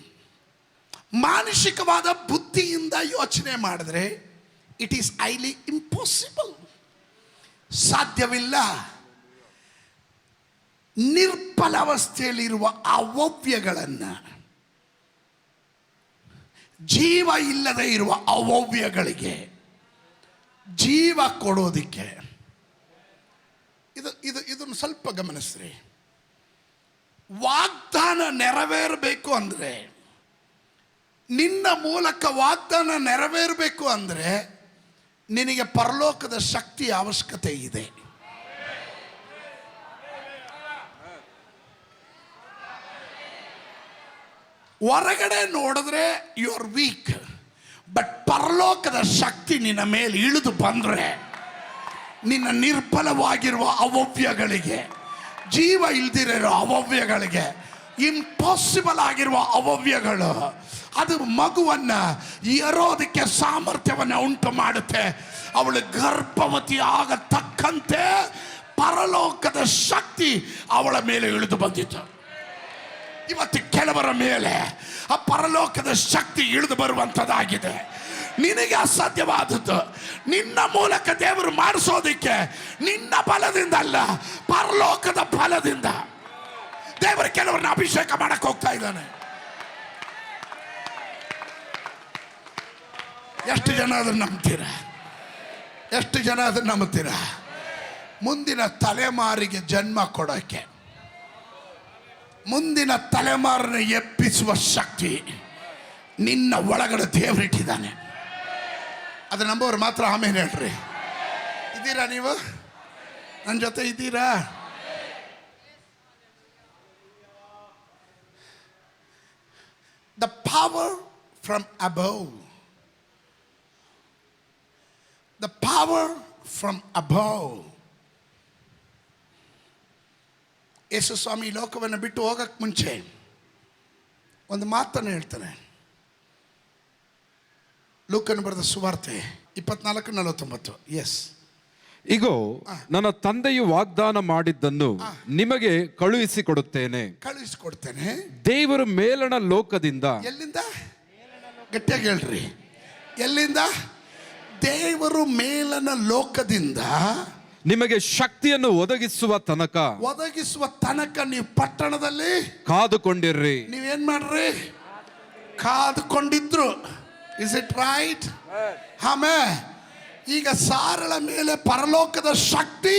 ಮಾನಸಿಕವಾದ ಬುದ್ಧಿಯಿಂದ ಯೋಚನೆ ಮಾಡಿದ್ರೆ ಇಟ್ ಈಸ್ ಹೈಲಿ ಇಂಪಾಸಿಬಲ್, ಸಾಧ್ಯವಿಲ್ಲ. ನಿರ್ಬಲಾವಸ್ಥೆಯಲ್ಲಿರುವ ಅವಯವಗಳನ್ನು, ಜೀವ ಇಲ್ಲದೆ ಇರುವ ಅವಯವಗಳಿಗೆ ಜೀವ ಕೊಡೋದಿಕ್ಕೆ, ಇದನ್ನು ಸ್ವಲ್ಪ ಗಮನಿಸ್ರಿ. ವಾಗ್ದಾನ ನೆರವೇರಬೇಕು ಅಂದರೆ, ನಿನ್ನ ಮೂಲಕ ವಾಗ್ದಾನ ನೆರವೇರಬೇಕು ಅಂದರೆ ನಿನಗೆ ಪರಲೋಕದ ಶಕ್ತಿಯ ಅವಶ್ಯಕತೆ ಇದೆ. ಹೊರಗಡೆ ನೋಡಿದ್ರೆ ಯು ಆರ್ ವೀಕ್, ಬಟ್ ಪರಲೋಕದ ಶಕ್ತಿ ನಿನ್ನ ಮೇಲೆ ಇಳಿದು ಬಂದರೆ ನಿನ್ನ ನಿರ್ಬಲವಾಗಿರುವ ಅವಯವಗಳಿಗೆ, ಜೀವ ಇಲ್ದಿರೋ ಅವಯವಗಳಿಗೆ, ಇಂಪಾಸಿಬಲ್ ಆಗಿರುವ ಅವಯವಗಳು, ಅದು ಮಗುವನ್ನು ಏರೋದಕ್ಕೆ ಸಾಮರ್ಥ್ಯವನ್ನು ಉಂಟು ಮಾಡುತ್ತೆ. ಅವಳು ಗರ್ಭವತಿ ಆಗತಕ್ಕಂತೆ ಪರಲೋಕದ ಶಕ್ತಿ ಅವಳ ಮೇಲೆ ಇಳಿದು ಬಂದಿತ್ತು. ಇವತ್ತು ಕೆಲವರ ಮೇಲೆ ಆ ಪರಲೋಕದ ಶಕ್ತಿ ಇಳಿದು ಬರುವಂಥದ್ದಾಗಿದೆ. ನಿನಗೆ ಅಸಾಧ್ಯವಾದದ್ದು ನಿನ್ನ ಮೂಲಕ ದೇವರು ಮಾಡಿಸೋದಿಕ್ಕೆ ನಿನ್ನ ಬಲದಿಂದ ಅಲ್ಲ, ಪರಲೋಕದ ಬಲದಿಂದ ದೇವರು ಕೆಲವರನ್ನ ಅಭಿಷೇಕ ಮಾಡಕ್ಕೆ ಹೋಗ್ತಾ ಇದ್ದಾನೆ. ಎಷ್ಟು ಜನ ಅದನ್ನು ನಂಬ್ತೀರಾ? ಎಷ್ಟು ಜನ ಅದನ್ನು ನಂಬ್ತೀರಾ? ಮುಂದಿನ ತಲೆಮಾರಿಗೆ ಜನ್ಮ ಕೊಡೋಕ್ಕೆ, ಮುಂದಿನ ತಲೆಮಾರನ್ನು ಎಬ್ಬಿಸುವ ಶಕ್ತಿ ನಿನ್ನ ಒಳಗಡೆ ದೇವರಿಟ್ಟಿದ್ದಾನೆ. ಅದು ನಂಬೋರು ಮಾತ್ರ ಆಮೇಲೆ ಹೇಳ್ರಿ. ಇದ್ದೀರಾ ನೀವು? ನನ್ನ ಜೊತೆ ಇದ್ದೀರಾ? The power from above. The power from above. ಯೇಸು ಸ್ವಾಮಿ ಲೋಕವನ್ನು ಬಿಟ್ಟು ಹೋಗಕ್ಕೆ ಮುಂಚೆ ಒಂದು ಮಾತನ್ನು ಹೇಳ್ತಾನೆ. ಲೂಕನು ಬರೆದ ಸುವಾರ್ತೆ 24:49. ಎಸ್. ಇಗೋ, ನನ್ನ ತಂದೆಯು ವಾಗ್ದಾನ ಮಾಡಿದ್ದನ್ನು ನಿಮಗೆ ಕಳುಹಿಸಿಕೊಡುತ್ತೇನೆ. ದೇವರು ಮೇಲಣ ಲೋಕದಿಂದ. ಎಲ್ಲಿಂದ? ಗಟ್ಟಿಯಾಗಿ ಹೇಳ್ರಿ. ಎಲ್ಲಿಂದ? ದೇವರು ಮೇಲನ ಲೋಕದಿಂದ ನಿಮಗೆ ಶಕ್ತಿಯನ್ನು ಒದಗಿಸುವ ತನಕ ನೀವು ಪಟ್ಟಣದಲ್ಲಿ ಕಾದುಕೊಂಡಿರ್ರಿ. ನೀವೇನ್ ಮಾಡ್ರಿ? ಕಾದುಕೊಂಡಿದ್ರು. Is it right? ಆಮೇಲೆ ಈಗ ಸಾರಳ ಮೇಲೆ ಪರಲೋಕದ ಶಕ್ತಿ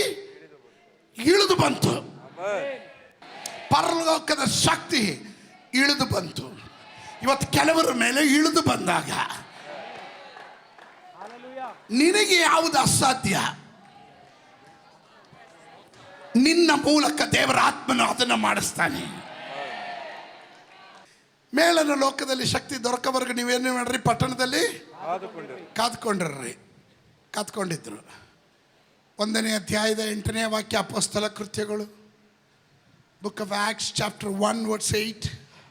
ಇಳಿದು ಬಂತು. ಪರಲೋಕದ ಶಕ್ತಿ ಇಳಿದು ಬಂತು. ಇವತ್ತು ಕೆಲವರ ಮೇಲೆ ಇಳಿದು ಬಂದಾಗ ನಿನಗೆ ಯಾವುದು ಅಸಾಧ್ಯ, ನಿನ್ನ ಮೂಲಕ ದೇವರ ಆತ್ಮನು ಅದನ್ನು ಮಾಡಿಸ್ತಾನೆ. ಮೇಲನ ಲೋಕದಲ್ಲಿ ಶಕ್ತಿ ದೊರಕವರೆಗೂ ನೀವೇನು ಮಾಡ್ರಿ? ಪಟ್ಟಣದಲ್ಲಿ ಕಾದ್ಕೊಂಡಿದ್ರು. 1ನೇ ಅಧ್ಯಾಯದ 8ನೇ ವಾಕ್ಯ, ಅಪೊಸ್ತಲ ಕೃತ್ಯಗಳು, book of Acts chapter 1 verse 8.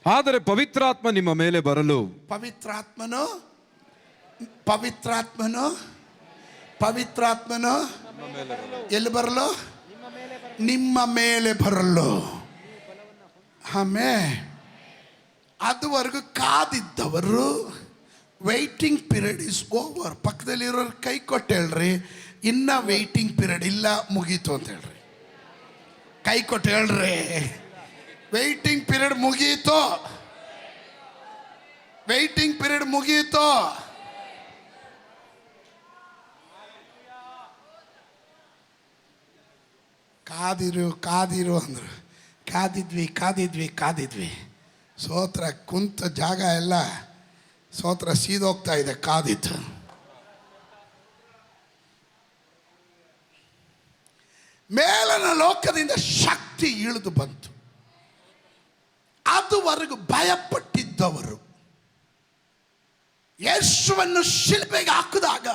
ಆದರೆ ಪವಿತ್ರಾತ್ಮ ನಿಮ್ಮ ಮೇಲೆ ಬರಲು, ಪವಿತ್ರಾತ್ಮನು ಎಲ್ಲಿ ಬರಲು? ನಿಮ್ಮ ಮೇಲೆ ಬರಲು. ಆಮೇಲೆ ಅದುವರೆಗೂ ಕಾದಿದ್ದವರು, ವೆಯ್ಟಿಂಗ್ ಪೀರಿಯಡ್ ಇಸ್ ಓವರ್. ಪಕ್ಕದಲ್ಲಿರೋರು ಕೈ ಕೊಟ್ಟು ಹೇಳ್ರಿ, ಇನ್ನ ವೆಯ್ಟಿಂಗ್ ಪೀರಿಯಡ್ ಇಲ್ಲ, ಮುಗೀತು ಅಂತ ಹೇಳ್ರಿ. ಕೈ ಕೊಟ್ಟು ಹೇಳ್ರಿ, ವೆಯ್ಟಿಂಗ್ ಪೀರಿಯಡ್ ಮುಗೀತು, ವೆಯ್ಟಿಂಗ್ ಪೀರಿಯಡ್ ಮುಗೀತು. ಕಾದಿರು ಅಂದರು. ಕಾದಿದ್ವಿ. ಸೋತ್ರ ಕುಂತ ಜಾಗ ಎಲ್ಲ ಸೋತ್ರ ಸೀದೋಗ್ತಾ ಇದೆ. ಕಾದಿತ್ತು. ಮೇಲನ ಲೋಕದಿಂದ ಶಕ್ತಿ ಇಳಿದು ಬಂತು. ಅದುವರೆಗೂ ಭಯಪಟ್ಟಿದ್ದವರು ಯೇಸುವನ್ನು ಶಿಲ್ಪೆಗೆ ಹಾಕಿದಾಗ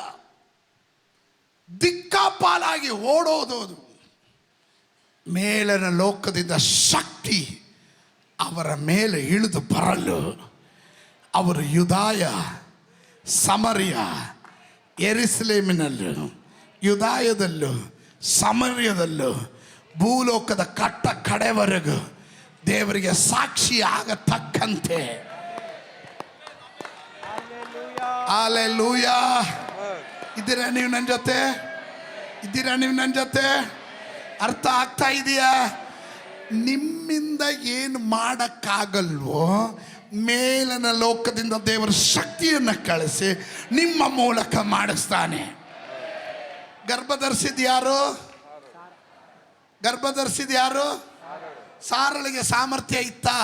ದಿಕ್ಕಾಪಾಲಾಗಿ ಓಡೋದೋದು. ಮೇಲನ ಲೋಕದಿಂದ ಶಕ್ತಿ ಅವರ ಮೇಲೆ ಇಳಿದು ಬರಲು ಅವರು ಯುದಾಯ, ಸಮರ್ಯ, ಯೆರೂಸಲೇಮಿನಲ್ಲೂ, ಯುದಾಯದಲ್ಲೂ, ಸಮರ್ಯದಲ್ಲೂ, ಭೂಲೋಕದ ಕಡೆವರೆಗೂ ದೇವರಿಗೆ ಸಾಕ್ಷಿ ಆಗತಕ್ಕಂತೆ. ಹಲ್ಲೆಲೂಯಾ. ಇದ್ದೀರಾ ನೀವು ನನ್ನ ಜೊತೆ? ಅರ್ಥ ಆಗ್ತಾ ಇದೆಯಾ? ನಿಮ್ಮಿಂದ ಏನು ಮಾಡಕ್ಕಾಗಲ್ವೋ ಮೇಲನ ಲೋಕದಿಂದ ದೇವರ ಶಕ್ತಿಯನ್ನು ಕಳಿಸಿ ನಿಮ್ಮ ಮೂಲಕ ಮಾಡಿಸ್ತಾನೆ. ಗರ್ಭ ಧರಿಸಿದ ಯಾರು? ಸಾರಳಿಗೆ ಸಾಮರ್ಥ್ಯ ಇತ್ತಾ?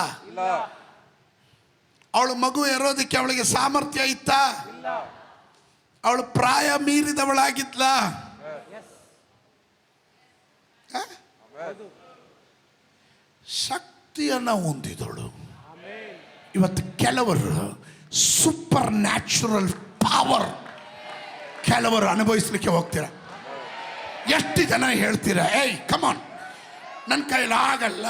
ಅವಳು ಮಗು ಇರೋದಕ್ಕೆ ಅವಳಿಗೆ ಸಾಮರ್ಥ್ಯ ಇತ್ತಾ? ಅವಳು ಪ್ರಾಯ ಮೀರಿದವಳಾಗಿದ್ಲ? ಶಕ್ತಿಯನ್ನು ಹೊಂದಿದಳು. ಇವತ್ತು ಕೆಲವರು ಸೂಪರ್ ನ್ಯಾಚುರಲ್ ಪವರ್ ಕೆಲವರು ಅನುಭವಿಸ್ಲಿಕ್ಕೆ ಹೋಗ್ತೀರ. ಎಷ್ಟು ಜನ ಹೇಳ್ತೀರ, ಏಯ್ ಕಮಾನ್, ನನ್ನ ಕೈಲಾಗಲ್ಲ,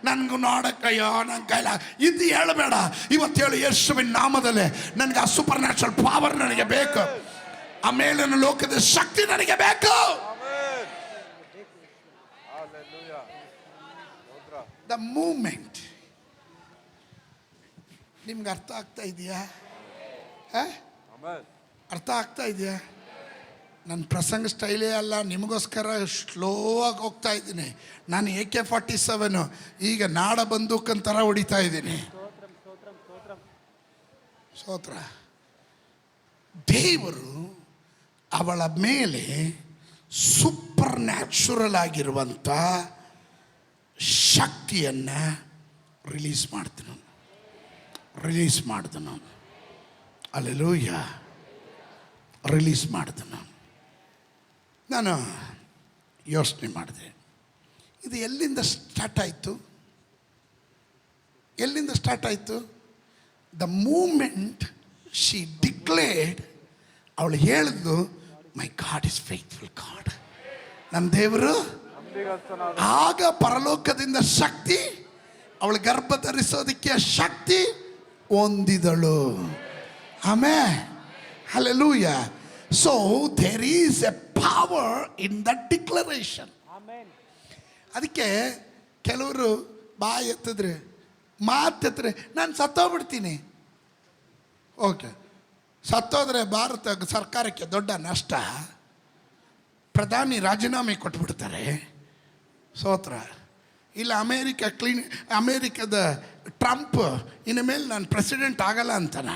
ನನಗೂ ನೋಡಕ್ಕಯ್ಯೋ, ನನ್ನ ಕೈಲ ಇದು ಹೇಳಬೇಡ. ಇವತ್ತು ಹೇಳು, ಯೇಸುವಿನ ನಾಮದಲ್ಲೇ ನನಗೆ ಆ ಸೂಪರ್ ನ್ಯಾಚುರಲ್ ಪವರ್ ನನಗೆ ಬೇಕು, ಆ ಮೇಲಿನ ಲೋಕದ ಶಕ್ತಿ ನನಗೆ ಬೇಕು. The moment. ನಿಮ್ಗೆ ಅರ್ಥ ಆಗ್ತಾ ಇದೆಯಾ? ಅರ್ಥ ಆಗ್ತಾ ಇದೆಯಾ? ನನ್ನ ಪ್ರಸಂಗ ಸ್ಟೈಲೇ ಅಲ್ಲ, ನಿಮಗೋಸ್ಕರ ಸ್ಲೋ ಆಗಿ ಹೋಗ್ತಾ ಇದ್ದೀನಿ. ನಾನು AK-47 ಈಗ ನಾಡ ಬಂದೂಕಂತರ ಹೊಡಿತಾ ಇದ್ದೀನಿ. ಸ್ತೋತ್ರ. ದೇವರು ಅವಳ ಮೇಲೆ ಸೂಪರ್ ನ್ಯಾಚುರಲ್ ಆಗಿರುವಂಥ ಶಕ್ತಿಯನ್ನು ರಿಲೀಸ್ ಮಾಡಿದನು. ಹಲ್ಲೆಲೂಯಾ. ರಿಲೀಸ್ ಮಾಡಿದನು. ನಾನು ಯೋಚನೆ ಮಾಡಿದೆ, ಇದು ಎಲ್ಲಿಂದ ಸ್ಟಾರ್ಟ್ ಆಯಿತು? ದ ಮೂಮೆಂಟ್ ಶಿ ಡಿಕ್ಲೇರ್ಡ್, ಅವಳು ಹೇಳಿದ್ಲು, ಮೈ ಗಾಡ್ ಇಸ್ ಫೇತ್ಫುಲ್ ಗಾಡ್, ನಮ್ಮ ದೇವರು. ಆಗ ಪರಲೋಕದಿಂದ ಶಕ್ತಿ, ಅವಳು ಗರ್ಭ ಧರಿಸೋದಕ್ಕೆ ಶಕ್ತಿ ಹೊಂದಿದಳು. ಆಮೇಲೆ hallelujah. So there is a power in the declaration. ಅದಕ್ಕೆ ಕೆಲವರು ಬಾಯಿ ಎತ್ತಿದ್ರೆ, ಮಾತೆತ್ತಿದ್ರೆ, ನಾನು ಸತ್ತೋಗ್ಬಿಡ್ತೀನಿ. ಓಕೆ, ಸತ್ತೋದ್ರೆ ಭಾರತ ಸರ್ಕಾರಕ್ಕೆ ದೊಡ್ಡ ನಷ್ಟ. ಪ್ರಧಾನಿ ರಾಜೀನಾಮೆ ಕೊಟ್ಬಿಡ್ತಾರೆ. ಸ್ತೋತ್ರ. ಇಲ್ಲ ಅಮೇರಿಕದ ಟ್ರಂಪ್ ಇನ್ನು ಮೇಲೆ ನಾನು ಪ್ರೆಸಿಡೆಂಟ್ ಆಗಲ್ಲ ಅಂತಾನ.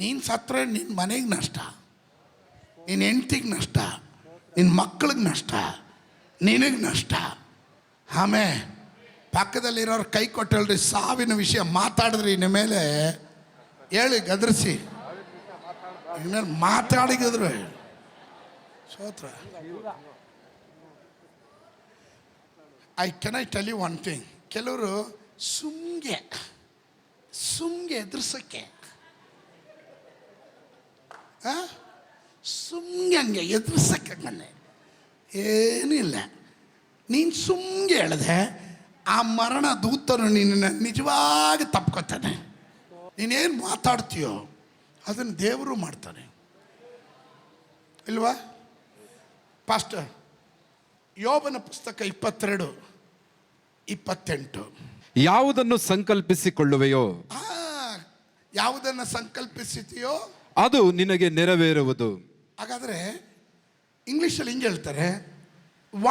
ನೀನು ಸತ್ತರೆ ನಿನ್ನ ಮನೆಗೆ ನಷ್ಟ, ನಿನ್ನ ಹೆಂಡ್ತಿಗೆ ನಷ್ಟ, ನಿನ್ನ ಮಕ್ಕಳಿಗೆ ನಷ್ಟ, ನಿನಗೆ ನಷ್ಟ. ಆಮೇಲೆ ಪಕ್ಕದಲ್ಲಿರೋರು ಕೈ ಕೊಟ್ಟಲ್ರಿ, ಸಾವಿನ ವಿಷಯ ಮಾತಾಡಿದ್ರಿ ಇನ್ನ ಮೇಲೆ ಹೇಳಿ ಗದರಿಸಿ, ಇನ್ಮೇಲೆ ಮಾತಾಡಿದ್ರು ಸೋತ್ರ. I tell you one thing, ಕೆಲವರು ಸುಮ್ಗೆ ಎದುರ್ಸಕ್ಕೆ ಸುಮ್ಗೆ ಹಂಗೆ ಎದುರ್ಸಕ್ಕೆ ಹಂಗನ್ನೆ ಏನೂ ಇಲ್ಲ. ನೀನು ಸುಮ್ಗೆ ಹೇಳಿದೆ, ಆ ಮರಣ ದೂತನು ನಿನ್ನ ನಿಜವಾಗಿ ತಪ್ಕೊತಾನೆ. ನೀನೇನು ಮಾತಾಡ್ತೀಯೋ ಅದನ್ನು ದೇವರು ಮಾಡ್ತಾನೆ ಇಲ್ವಾ? ಪಾಸ್ಟರ್, ಯೋಬನ ಪುಸ್ತಕ 22:28. ಯಾವುದನ್ನು ಸಂಕಲ್ಪಿಸಿಕೊಳ್ಳುವೆಯೋ ಯಾವುದನ್ನು ಸಂಕಲ್ಪಿಸಿದೆಯೋ ಅದು ನಿನಗೆ ನೆರವೇರುವುದು. ಹಾಗಾದರೆ ಇಂಗ್ಲೀಷಲ್ಲಿ ಹಿಂಗೆ ಹೇಳ್ತಾರೆ,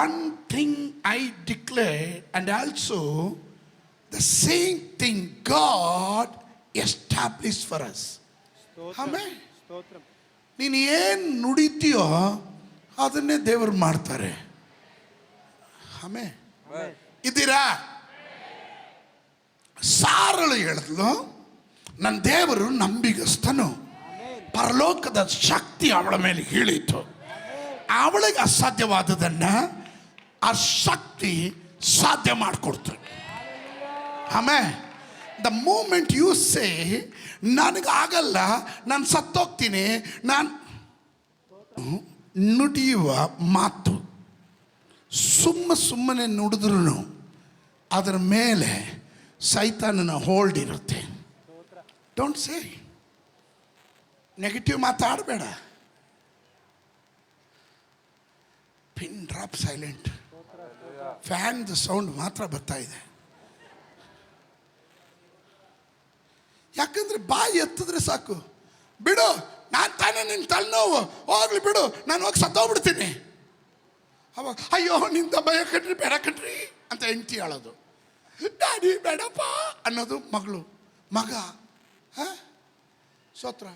one thing I declare and also the same thing god establish for us. ಆಮೇಲೆ ನೀನು ಏನು ನುಡಿತೀಯೋ ಅದನ್ನೇ ದೇವರು ಮಾಡ್ತಾರೆ. ಆಮೇಲೆ ಇದ್ದೀರಾ? ಸಾರಳು ಹೇಳಿದ್ಲು, ನನ್ನ ದೇವರು ನಂಬಿಗಸ್ತನು, ಪರಲೋಕದ ಶಕ್ತಿ ಅವಳ ಮೇಲೆ ಇಳಿತು. ಅವಳಿಗೆ ಅಸಾಧ್ಯವಾದದನ್ನು ಆ ಶಕ್ತಿ ಸಾಧ್ಯ ಮಾಡಿಕೊಡ್ತು. ಆಮೇಲೆ ದ ಮೂಮೆಂಟ್ ಯು ಸೇ ನನಗಾಗಲ್ಲ, ನಾನು ಸತ್ತೋಗ್ತೀನಿ, ನಾನು ನುಡಿಯುವ ಮಾತು ಸುಮ್ಮನೆ ನುಡಿದ್ರೂ ಅದರ ಮೇಲೆ ಸೈತಾನನ ಹೋಲ್ಡ್ ಇರುತ್ತೆ. ಡೋಂಟ್ ಸೇ ನೆಗೆಟಿವ್ ಮಾತಾಡಬೇಡ. Pin drop silent. Fan sound ಮಾತ್ರ ಬರ್ತಾ ಇದೆ. ಯಾಕಂದ್ರೆ ಬಾಯಿ ಎತ್ತಿದ್ರೆ ಸಾಕು, ಬಿಡು ನಾನು ತಾನೇ ನಿನ್ನ ತಲೆನೋವು, ಹೋಗ್ಲಿ ಬಿಡು, ನಾನು ಹೋಗಿ ಸತ್ತೋಗ್ಬಿಡ್ತೀನಿ. ಅವಾಗ ಅಯ್ಯೋ ನಿಂದ ಭಯ ಕಟ್ರಿ, ಬೇಡ ಕಟ್ರಿ ಅಂತ ಹೆಂಡ್ತಿ ಹೇಳೋದು, ಡ್ಯಾಡಿ ಬೇಡಪ್ಪ ಅನ್ನೋದು ಮಗ. ಸೋತ್ರ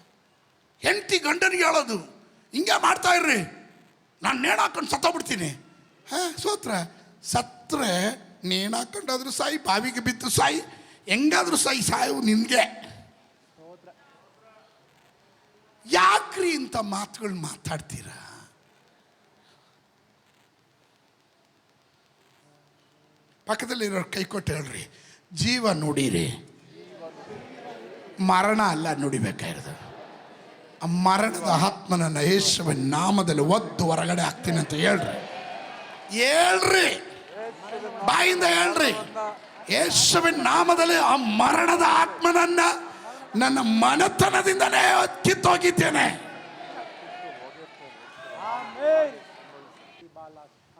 ಹೆಂಡ್ತಿ ಗಂಡನಿಗೆ ಹೇಳೋದು, ಹಿಂಗೆ ಮಾಡ್ತಾ ಇರ್ರಿ, ನಾನು ನೇಣು ಹಾಕೊಂಡು ಸತ್ತೋಗ್ಬಿಡ್ತೀನಿ. ಸೋತ್ರ ಸತ್ತರೆ ನೇಣು ಹಾಕೊಂಡಾದ್ರೂ ಸಾಯಿ, ಬಾವಿಗೆ ಬಿದ್ದು ಸಾಯಿ, ಹೆಂಗಾದ್ರೂ ಸಾವು ನಿನಗೆ. ಯಾಕ್ರಿ ಇಂಥ ಮಾತುಗಳು ಮಾತಾಡ್ತೀರಾ? ಪಕ್ಕದಲ್ಲಿರೋ ಕೈ ಕೊಟ್ಟು ಹೇಳ್ರಿ, ಜೀವ ನುಡಿರಿ, ಮರಣ ಅಲ್ಲ ನುಡಿಬೇಕಾಗಿರೋದು. ಆ ಮರಣದ ಆತ್ಮನನ್ನು ಯೇಸುವಿನ ನಾಮದಲ್ಲಿ ಒದ್ದು ಹೊರಗಡೆ ಹಾಕ್ತೀನಿ ಅಂತ ಹೇಳ್ರಿ, ಬಾಯಿಂದ ಹೇಳ್ರಿ. ಯೇಸುವಿನ ನಾಮದಲ್ಲಿ ಆ ಮರಣದ ಆತ್ಮನನ್ನ ನನ್ನ ಮನತನದಿಂದಲೇ ಕಿತ್ತೋಗಿದ್ದೇನೆ.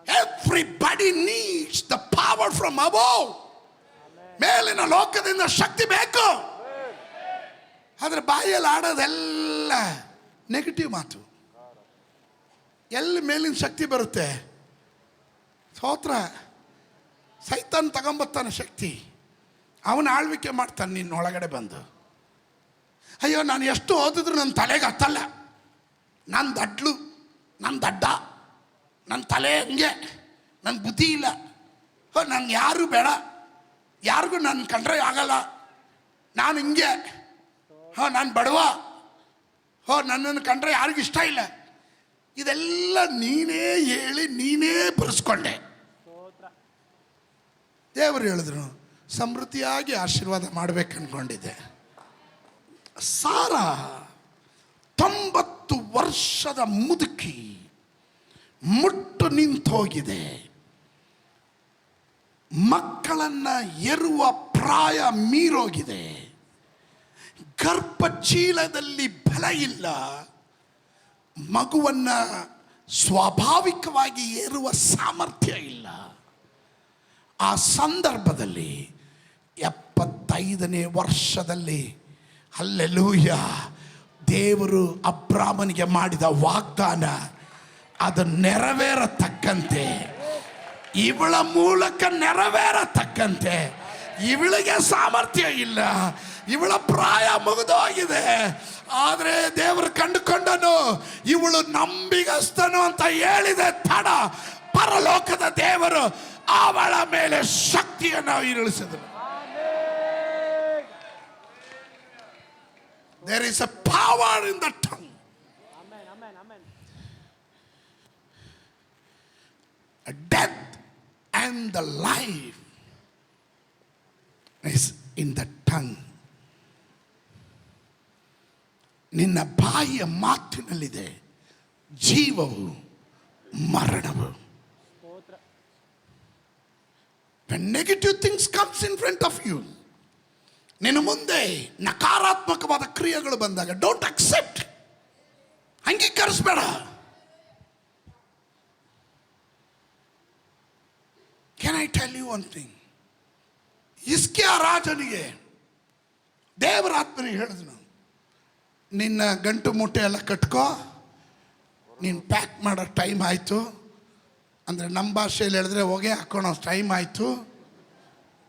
Everybody needs the power from above. ಮೇಲಿನ ಲೋಕದಿಂದ ಶಕ್ತಿ ಬೇಕು. ಆದರೆ ಬಾಯಲ್ಲಿ ಆಡೋದೆಲ್ಲ ನೆಗೆಟಿವ್ ಮಾತು. ಎಲ್ಲಿ ಮೇಲಿನ ಶಕ್ತಿ ಬರುತ್ತೆ? ಸ್ತೋತ್ರ. ಸೈತಾನ್ ತಗೊಂಬತ್ತಾನೆ ಶಕ್ತಿ, ಅವನ ಆಳ್ವಿಕೆ ಮಾಡ್ತಾನೆ ನಿನ್ನೊಳಗಡೆ ಬಂದು. ಅಯ್ಯೋ ನಾನು ಎಷ್ಟು ಓದಿದ್ರು ನನ್ನ ತಲೆಗೆ ಹತ್ತಲ್ಲ, ನನ್ನ ದಡ್ಲು, ನನ್ನ ದಡ್ಡ, ನನ್ನ ತಲೆ ಹಂಗೆ, ನನ್ನ ಬುದ್ಧಿ ಇಲ್ಲ, ನನಗೆ ಯಾರು ಬೇಡ, ಯಾರಿಗೂ ನನ್ನ ಕಂಡ್ರೆ ಆಗಲ್ಲ, ನಾನು ಹಿಂಗೆ, ನಾನು ಬಡವ, ನನ್ನನ್ನು ಕಂಡ್ರೆ ಯಾರಿಗೂ ಇಷ್ಟ ಇಲ್ಲ. ಇದೆಲ್ಲ ನೀನೇ ಹೇಳಿ ನೀನೇ ಬರೆಸ್ಕೊಂಡೆ. ದೇವರು ಹೇಳಿದ್ರು ಸಮೃದ್ಧಿಯಾಗಿ ಆಶೀರ್ವಾದ ಮಾಡಬೇಕು ಅಂದ್ಕೊಂಡಿದ್ದೆ. ಸಾರಾ 90 ವರ್ಷದ ಮುದುಕಿ ಮುಟ್ಟು ನಿಂತೋಗಿದೆ. ಮಕ್ಕಳನ್ನು ಹೆರುವ ಪ್ರಾಯ ಮೀರೋಗಿದೆ. ಗರ್ಭಚೀಲದಲ್ಲಿ ಬಲ ಇಲ್ಲ. ಮಗುವನ್ನು ಸ್ವಾಭಾವಿಕವಾಗಿ ಏರುವ ಸಾಮರ್ಥ್ಯ ಇಲ್ಲ. ಆ ಸಂದರ್ಭದಲ್ಲಿ 75ನೇ ವರ್ಷದಲ್ಲಿ ಹಲ್ಲೆಲೂಯ, ದೇವರು ಅಬ್ರಾಮನಿಗೆ ಮಾಡಿದ ವಾಗ್ದಾನ ಅದು ನೆರವೇರತಕ್ಕಂತೆ, ಇವಳ ಮೂಲಕ ನೆರವೇರತಕ್ಕಂತೆ, ಇವಳಿಗೆ ಸಾಮರ್ಥ್ಯ ಇಲ್ಲ, ಇವಳ ಪ್ರಾಯ ಮುಗಿದೋಗಿದೆ. ಆದರೆ ದೇವರು ಕಂಡುಕೊಂಡನು, ಇವಳು ನಂಬಿಗಸ್ತನು ಅಂತ ಹೇಳಿದೆ ತಡ. ಪರಲೋಕದ ದೇವರು ಅವಳ ಮೇಲೆ ಶಕ್ತಿಯನ್ನು ಇಳಿಸಿದನು. There is a power in the tongue. A death and the life is in the tongue. ನಿನ್ನ ಬಾಯಿಯ ಮಾತಿನಲ್ಲಿದೆ ಜೀವವು ಮರಣವು. When negative things comes in front of you, ನಿನ್ನ ಮುಂದೆ ನಕಾರಾತ್ಮಕವಾದ ಕ್ರಿಯೆಗಳು ಬಂದಾಗ ಡೋಂಟ್ ಅಕ್ಸೆಪ್ಟ್, ಅಂಗೀಕರಿಸಬೇಡ. Can I tell you one thing? Hezekiah ರಾಜನಿಗೆ ದೇವರ ಆತ್ಮನಿಗೆ ಹೇಳಿದನು, ನಿನ್ನ ಗಂಟು ಮೂಟೆ ಎಲ್ಲ ಕಟ್ಕೋ, ನೀನು ಪ್ಯಾಕ್ ಮಾಡೋ ಟೈಮ್ ಆಯಿತು. ಅಂದರೆ ನಮ್ಮ ಭಾಷೆಯಲ್ಲಿ ಹೇಳಿದ್ರೆ ಹೊಗೆ ಹಾಕೋಣೋ ಟೈಮ್ ಆಯಿತು,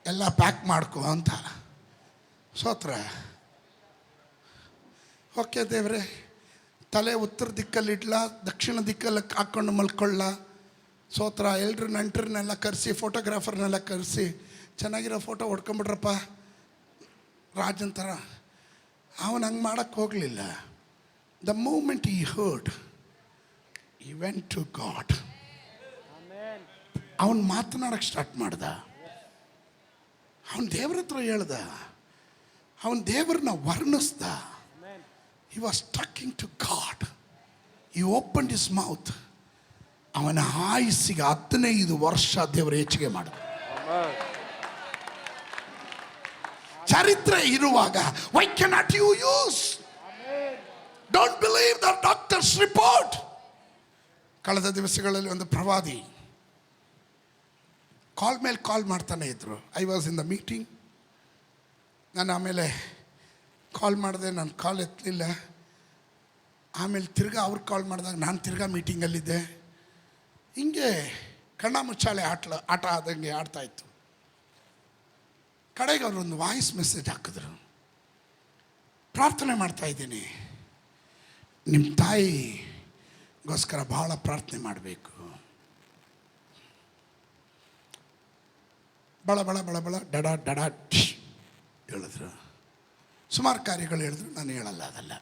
ಎಲ್ಲ ಪ್ಯಾಕ್ ಮಾಡ್ಕೋ ಅಂತ. ಸೋತ್ರ ಓಕೆ ದೇವ್ರೆ, ತಲೆ ಉತ್ತರ ದಿಕ್ಕಲ್ಲಿ ಇಡ್ಲ, ದಕ್ಷಿಣ ದಿಕ್ಕಲ್ಲಿ ಹಾಕ್ಕೊಂಡು ಮಲ್ಕೊಳ್ಳ. ಸೋತ್ರ ಎಲ್ಲರೂ ನೆಂಟರನ್ನೆಲ್ಲ ಕರೆಸಿ, ಫೋಟೋಗ್ರಾಫರ್ನೆಲ್ಲ ಕರೆಸಿ ಚೆನ್ನಾಗಿರೋ ಫೋಟೋ ಹೊಡ್ಕೊಂಬಿಡ್ರಪ್ಪ ರಾಜನ್ ಥರ. ಅವನು ಹಂಗೆ ಮಾಡೋಕ್ಕೆ ಹೋಗಲಿಲ್ಲ. ದ ಮೂಮೆಂಟ್ ಈ ಹರ್ಡ್, ಈ ವೆಂಟ್ ಟು ಗಾಡ್. ಅವನು ಮಾತನಾಡಕ್ಕೆ ಸ್ಟಾರ್ಟ್ ಮಾಡ್ದ. ಅವನು ದೇವ್ರ ಹತ್ರ ಹೇಳ್ದ, ಅವನು ದೇವ್ರನ್ನ ವರ್ಣಿಸ್ದ. He was talking to God. He opened his mouth. ಅವನ ಆಯುಸ್ಸಿಗೆ 15 ವರ್ಷ ದೇವರು ಹೆಚ್ಚಿಗೆ ಮಾಡಿದ. ಚರಿತ್ರೆ ಇರುವಾಗ why cannot you use? Don't believe the doctor's report. ಕಳೆದ ದಿವಸಗಳಲ್ಲಿ ಒಂದು ಪ್ರವಾದಿ ಕಾಲ್ ಮೇಲೆ ಕಾಲ್ ಮಾಡ್ತಾನೆ ಇದ್ರು. I was in the meeting. ನಾನು ಆಮೇಲೆ ಕಾಲ್ ಮಾಡಿದೆ, ನಾನು ಕಾಲ್ ಎತ್ತಲಿಲ್ಲ. ಆಮೇಲೆ ತಿರ್ಗಾ ಅವ್ರು ಕಾಲ್ ಮಾಡಿದಾಗ ನಾನು ತಿರ್ಗಾ ಮೀಟಿಂಗಲ್ಲಿದ್ದೆ. ಹಿಂಗೆ ಕಣ್ಣ ಮುಚ್ಚಾಲೆ ಆಟ ಆದಂಗೆ ಆಡ್ತಾಯಿತ್ತು. ಕಡೆಗೆ ಅವರೊಂದು ವಾಯ್ಸ್ ಮೆಸೇಜ್ ಹಾಕಿದ್ರು, ಪ್ರಾರ್ಥನೆ ಮಾಡ್ತಾಯಿದ್ದೀನಿ, ನಿಮ್ಮ ತಾಯಿಗೋಸ್ಕರ ಭಾಳ ಪ್ರಾರ್ಥನೆ ಮಾಡಬೇಕು. ಬಳ ಬಳ ಬಳ ಬಳ ಡಡ ಡಡ ಹೇಳಿದ್ರು. ಸುಮಾರು ಕಾರ್ಯಗಳು ಹೇಳಿದ್ರು. ನಾನು ಹೇಳಲ್ಲ ಅದಲ್ಲ,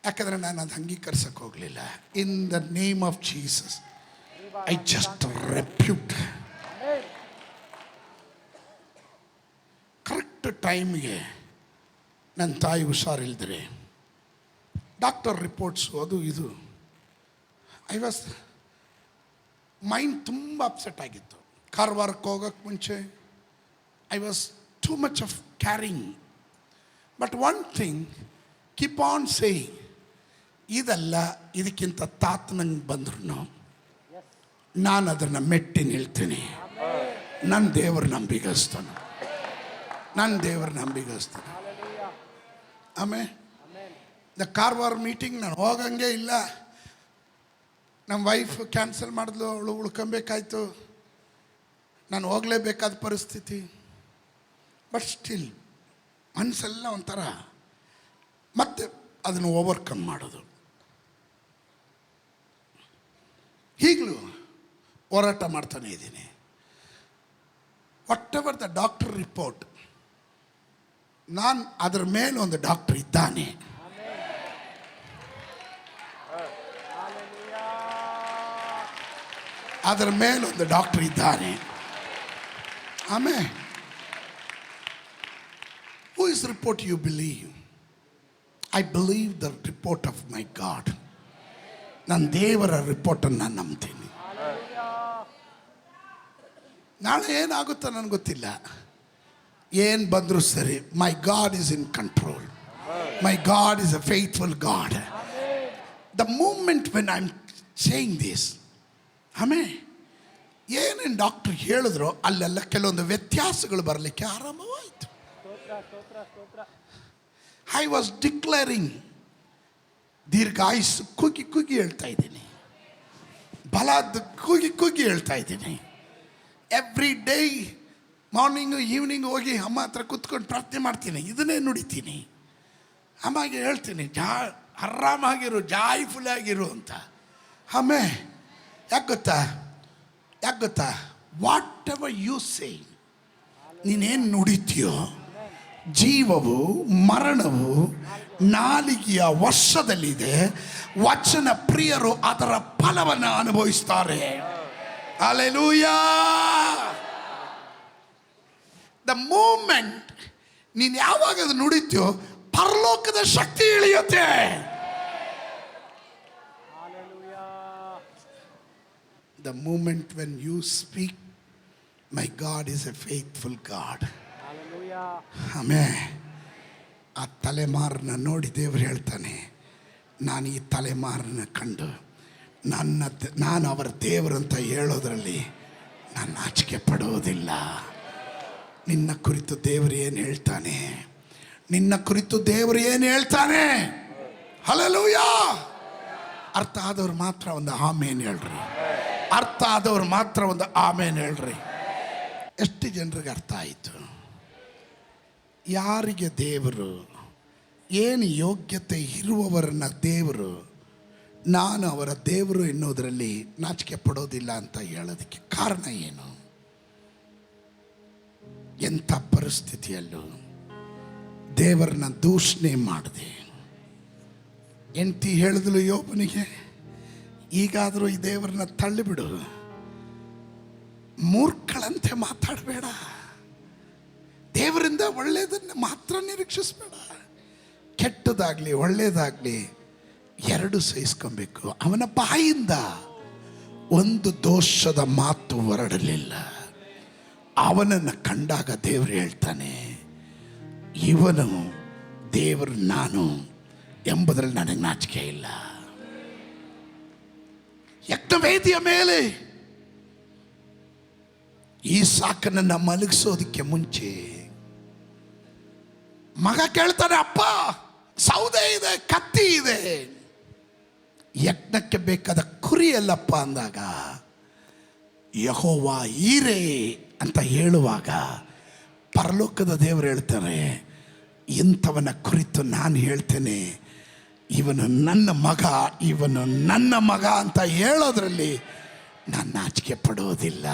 ಯಾಕಂದರೆ ನಾನು ಅದು ಅಂಗೀಕರಿಸಕ್ಕೆ ಹೋಗಲಿಲ್ಲ. In the name of Jesus I just repute. Correct ಟೈಮ್ಗೆ ನನ್ನ ತಾಯಿ ಹುಷಾರಿಲ್ದರೆ ಡಾಕ್ಟರ್ ರಿಪೋರ್ಟ್ಸು ಅದು ಇದು. ಐ ವಾಸ್ ಮೈಂಡ್ ತುಂಬ ಅಪ್ಸೆಟ್ ಆಗಿತ್ತು. ಕಾರವಾರಕ್ಕೆ ಹೋಗೋಕ್ಕೆ ಮುಂಚೆ I was too much of caring. But one thing keep on saying, ಇದಲ್ಲ ಇದಕ್ಕಿಂತ ತಾತನಂಗೆ ಬಂದ್ರು ನಾನು ಅದನ್ನು ಮೆಟ್ಟಿ ನಿಲ್ತೀನಿ. ನನ್ನ ದೇವರು ನಂಬಿಗಸ್ತಾನೆ, ನನ್ನ ದೇವರು ನಂಬಿಗಸ್ತಾನೆ. ಆಮೇಲೆ ದ ಕಾರವಾರ ಮೀಟಿಂಗ್ ನಾನು ಹೋಗಂಗೆ ಇಲ್ಲ. ನಮ್ಮ ವೈಫ್ ಕ್ಯಾನ್ಸಲ್ ಮಾಡಿದ್ಲು, ಅವಳು ಉಳ್ಕೊಬೇಕಾಯ್ತು, ನಾನು ಹೋಗಲೇಬೇಕಾದ ಪರಿಸ್ಥಿತಿ. ಬಟ್ ಸ್ಟಿಲ್ ಮನಸ್ಸೆಲ್ಲ ಒಂಥರ, ಮತ್ತೆ ಅದನ್ನು ಓವರ್ಕಮ್ ಮಾಡೋದು. ಈಗಲೂ ಹೋರಾಟ ಮಾಡ್ತಾನೆ ಇದ್ದೀನಿ. What ever the doctor report, ನಾನು ಅದರ ಮೇಲೆ ಒಂದು ಡಾಕ್ಟರ್ ಇದ್ದಾನೆ. ಅದರ ಮೇಲೊಂದು ಡಾಕ್ಟರ್ ಇದ್ದಾನೆ. ಆಮೇಲೆ who is report you believe? I believe the report of my God. ನನ್ನ ದೇವರ ರಿಪೋರ್ಟನ್ನು ನಾನು ನಂಬ್ತೀನಿ. ನಾಳೆ ಏನಾಗುತ್ತೋ ನನಗೆ ಗೊತ್ತಿಲ್ಲ, ಏನು ಬಂದರೂ ಸರಿ. My God is in control. My God is a faithful God. The moment when I am saying this, ಆಮೇಲೆ ಏನೇನು ಡಾಕ್ಟ್ರ್ ಹೇಳಿದ್ರು ಅಲ್ಲೆಲ್ಲ ಕೆಲವೊಂದು ವ್ಯತ್ಯಾಸಗಳು ಬರಲಿಕ್ಕೆ ಆರಂಭವಾಯಿತು. ಐ ವಾಸ್ ಡಿಕ್ಲೇರಿಂಗ್ ದೀರ್ಘಾಯುಸ್ಸು ಕುಗ್ಗಿ ಕುಗ್ಗಿ ಹೇಳ್ತಾ ಇದ್ದೀನಿ, ಬಲದ ಕುಗ್ಗಿ ಕುಗ್ಗಿ ಹೇಳ್ತಾ ಇದ್ದೀನಿ. ಎವ್ರಿ ಡೇ ಮಾರ್ನಿಂಗು ಈವ್ನಿಂಗ್ ಹೋಗಿ ಅಮ್ಮ ಹತ್ರ ಕೂತ್ಕೊಂಡು ಪ್ರಾರ್ಥನೆ ಮಾಡ್ತೀನಿ, ಇದನ್ನೇ ನುಡಿತೀನಿ. ಅಮ್ಮಗೆ ಹೇಳ್ತೀನಿ, ಆರಾಮಾಗಿರು, ಜಾಯ್ಫುಲ್ ಆಗಿರು ಅಂತ. ಆಮೇಲೆ ಯಾಕೆ ಗೊತ್ತಾ ವಾಟ್ ಎವರ್ ಯು ಸೇ, ನೀನೇನು ನುಡಿತೀಯೋ, ಜೀವವು ಮರಣವು ನಾಲಿಗೆಯ ವಶದಲ್ಲಿದೆ. ವಚನ ಪ್ರಿಯರು ಅದರ ಫಲವನ್ನು ಅನುಭವಿಸ್ತಾರೆ. ಹಲ್ಲೆಲೂಯಾ. ದ ಮೂಮೆಂಟ್ ನೀನು ಯಾವಾಗ ಅದು ನುಡಿತೀಯೋ ಪರಲೋಕದ ಶಕ್ತಿ ಇಳಿಯುತ್ತೆ. The moment when you speak, my God is a faithful God. ಆಮೇಲೆ ಆ ತಲೆಮಾರನ್ನ ನೋಡಿ ದೇವರು ಹೇಳ್ತಾನೆ, ನಾನು ಈ ತಲೆಮಾರನ್ನ ಕಂಡು ನಾನು ಅವರ ದೇವರಂತ ಹೇಳೋದ್ರಲ್ಲಿ ನಾನು ನಾಚಿಕೆ ಪಡುವುದಿಲ್ಲ. ನಿನ್ನ ಕುರಿತು ದೇವರು ಏನು ಹೇಳ್ತಾನೆ, ನಿನ್ನ ಕುರಿತು ದೇವರು ಏನು ಹೇಳ್ತಾನೆ. ಹಲ್ಲೆಲೂಯಾ. ಅರ್ಥ ಆದವ್ರು ಮಾತ್ರ ಒಂದು ಆಮೇನ್ ಹೇಳ್ರಿ. ಅರ್ಥ ಆದವ್ರು ಮಾತ್ರ ಒಂದು ಆಮೇನ್ ಹೇಳ್ರಿ. ಎಷ್ಟು ಜನರಿಗೆ ಅರ್ಥ ಆಯಿತು? ಯಾರಿಗೆ ದೇವರು ಏನು ಯೋಗ್ಯತೆ ಇರುವವರನ್ನ ದೇವರು ನಾನು ಅವರ ದೇವರು ಎನ್ನುವುದರಲ್ಲಿ ನಾಚಿಕೆ ಪಡೋದಿಲ್ಲ ಅಂತ ಹೇಳೋದಕ್ಕೆ ಕಾರಣ ಏನು? ಎಂಥ ಪರಿಸ್ಥಿತಿಯಲ್ಲೂ ದೇವರನ್ನ ದೂಷಣೆ ಮಾಡಿದೆ. ಎಂತಿ ಹೇಳಿದಳು ಯೋಬನಿಗೆ, ಈಗಾದರೂ ಈ ದೇವರನ್ನ ತಳ್ಳಿಬಿಡು, ಮೂರ್ಖಳಂತೆ ಮಾತಾಡಬೇಡ, ದೇವರಿಂದ ಒಳ್ಳೆಯದನ್ನು ಮಾತ್ರ ನಿರೀಕ್ಷಿಸಬೇಡ, ಕೆಟ್ಟದಾಗಲಿ ಒಳ್ಳೆಯದಾಗಲಿ ಎರಡು ಸಹಿಸ್ಕೊಬೇಕು. ಅವನ ಬಾಯಿಂದ ಒಂದು ದೋಷದ ಮಾತು ಹೊರಡಲಿಲ್ಲ. ಅವನನ್ನು ಕಂಡಾಗ ದೇವರು ಹೇಳ್ತಾನೆ, ಇವನು ದೇವರು ನಾನು ಎಂಬುದರಲ್ಲಿ ನನಗೆ ನಾಚಿಕೆ ಇಲ್ಲ. ಯಜ್ಞವೇದಿಯ ಮೇಲೆ ಈ ಸಾಕನನ್ನು ಮಲಗಿಸೋದಕ್ಕೆ ಮುಂಚೆ ಮಗ ಕೇಳ್ತಾನೆ, ಅಪ್ಪ ಸೌದೆ ಇದೆ, ಕತ್ತಿ ಇದೆ, ಯಜ್ಞಕ್ಕೆ ಬೇಕಾದ ಕುರಿ ಅಲ್ಲಪ್ಪ ಅಂದಾಗ ಯೆಹೋವ ಈರೇ ಅಂತ ಹೇಳುವಾಗ ಪರಲೋಕದ ದೇವರು ಹೇಳ್ತಾರೆ, ಇಂಥವನ ಕುರಿತು ನಾನು ಹೇಳ್ತೇನೆ, ಇವನು ನನ್ನ ಮಗ, ಇವನು ನನ್ನ ಮಗ ಅಂತ ಹೇಳೋದ್ರಲ್ಲಿ ನಾನು ನಾಚಿಕೆ ಪಡೋದಿಲ್ಲ.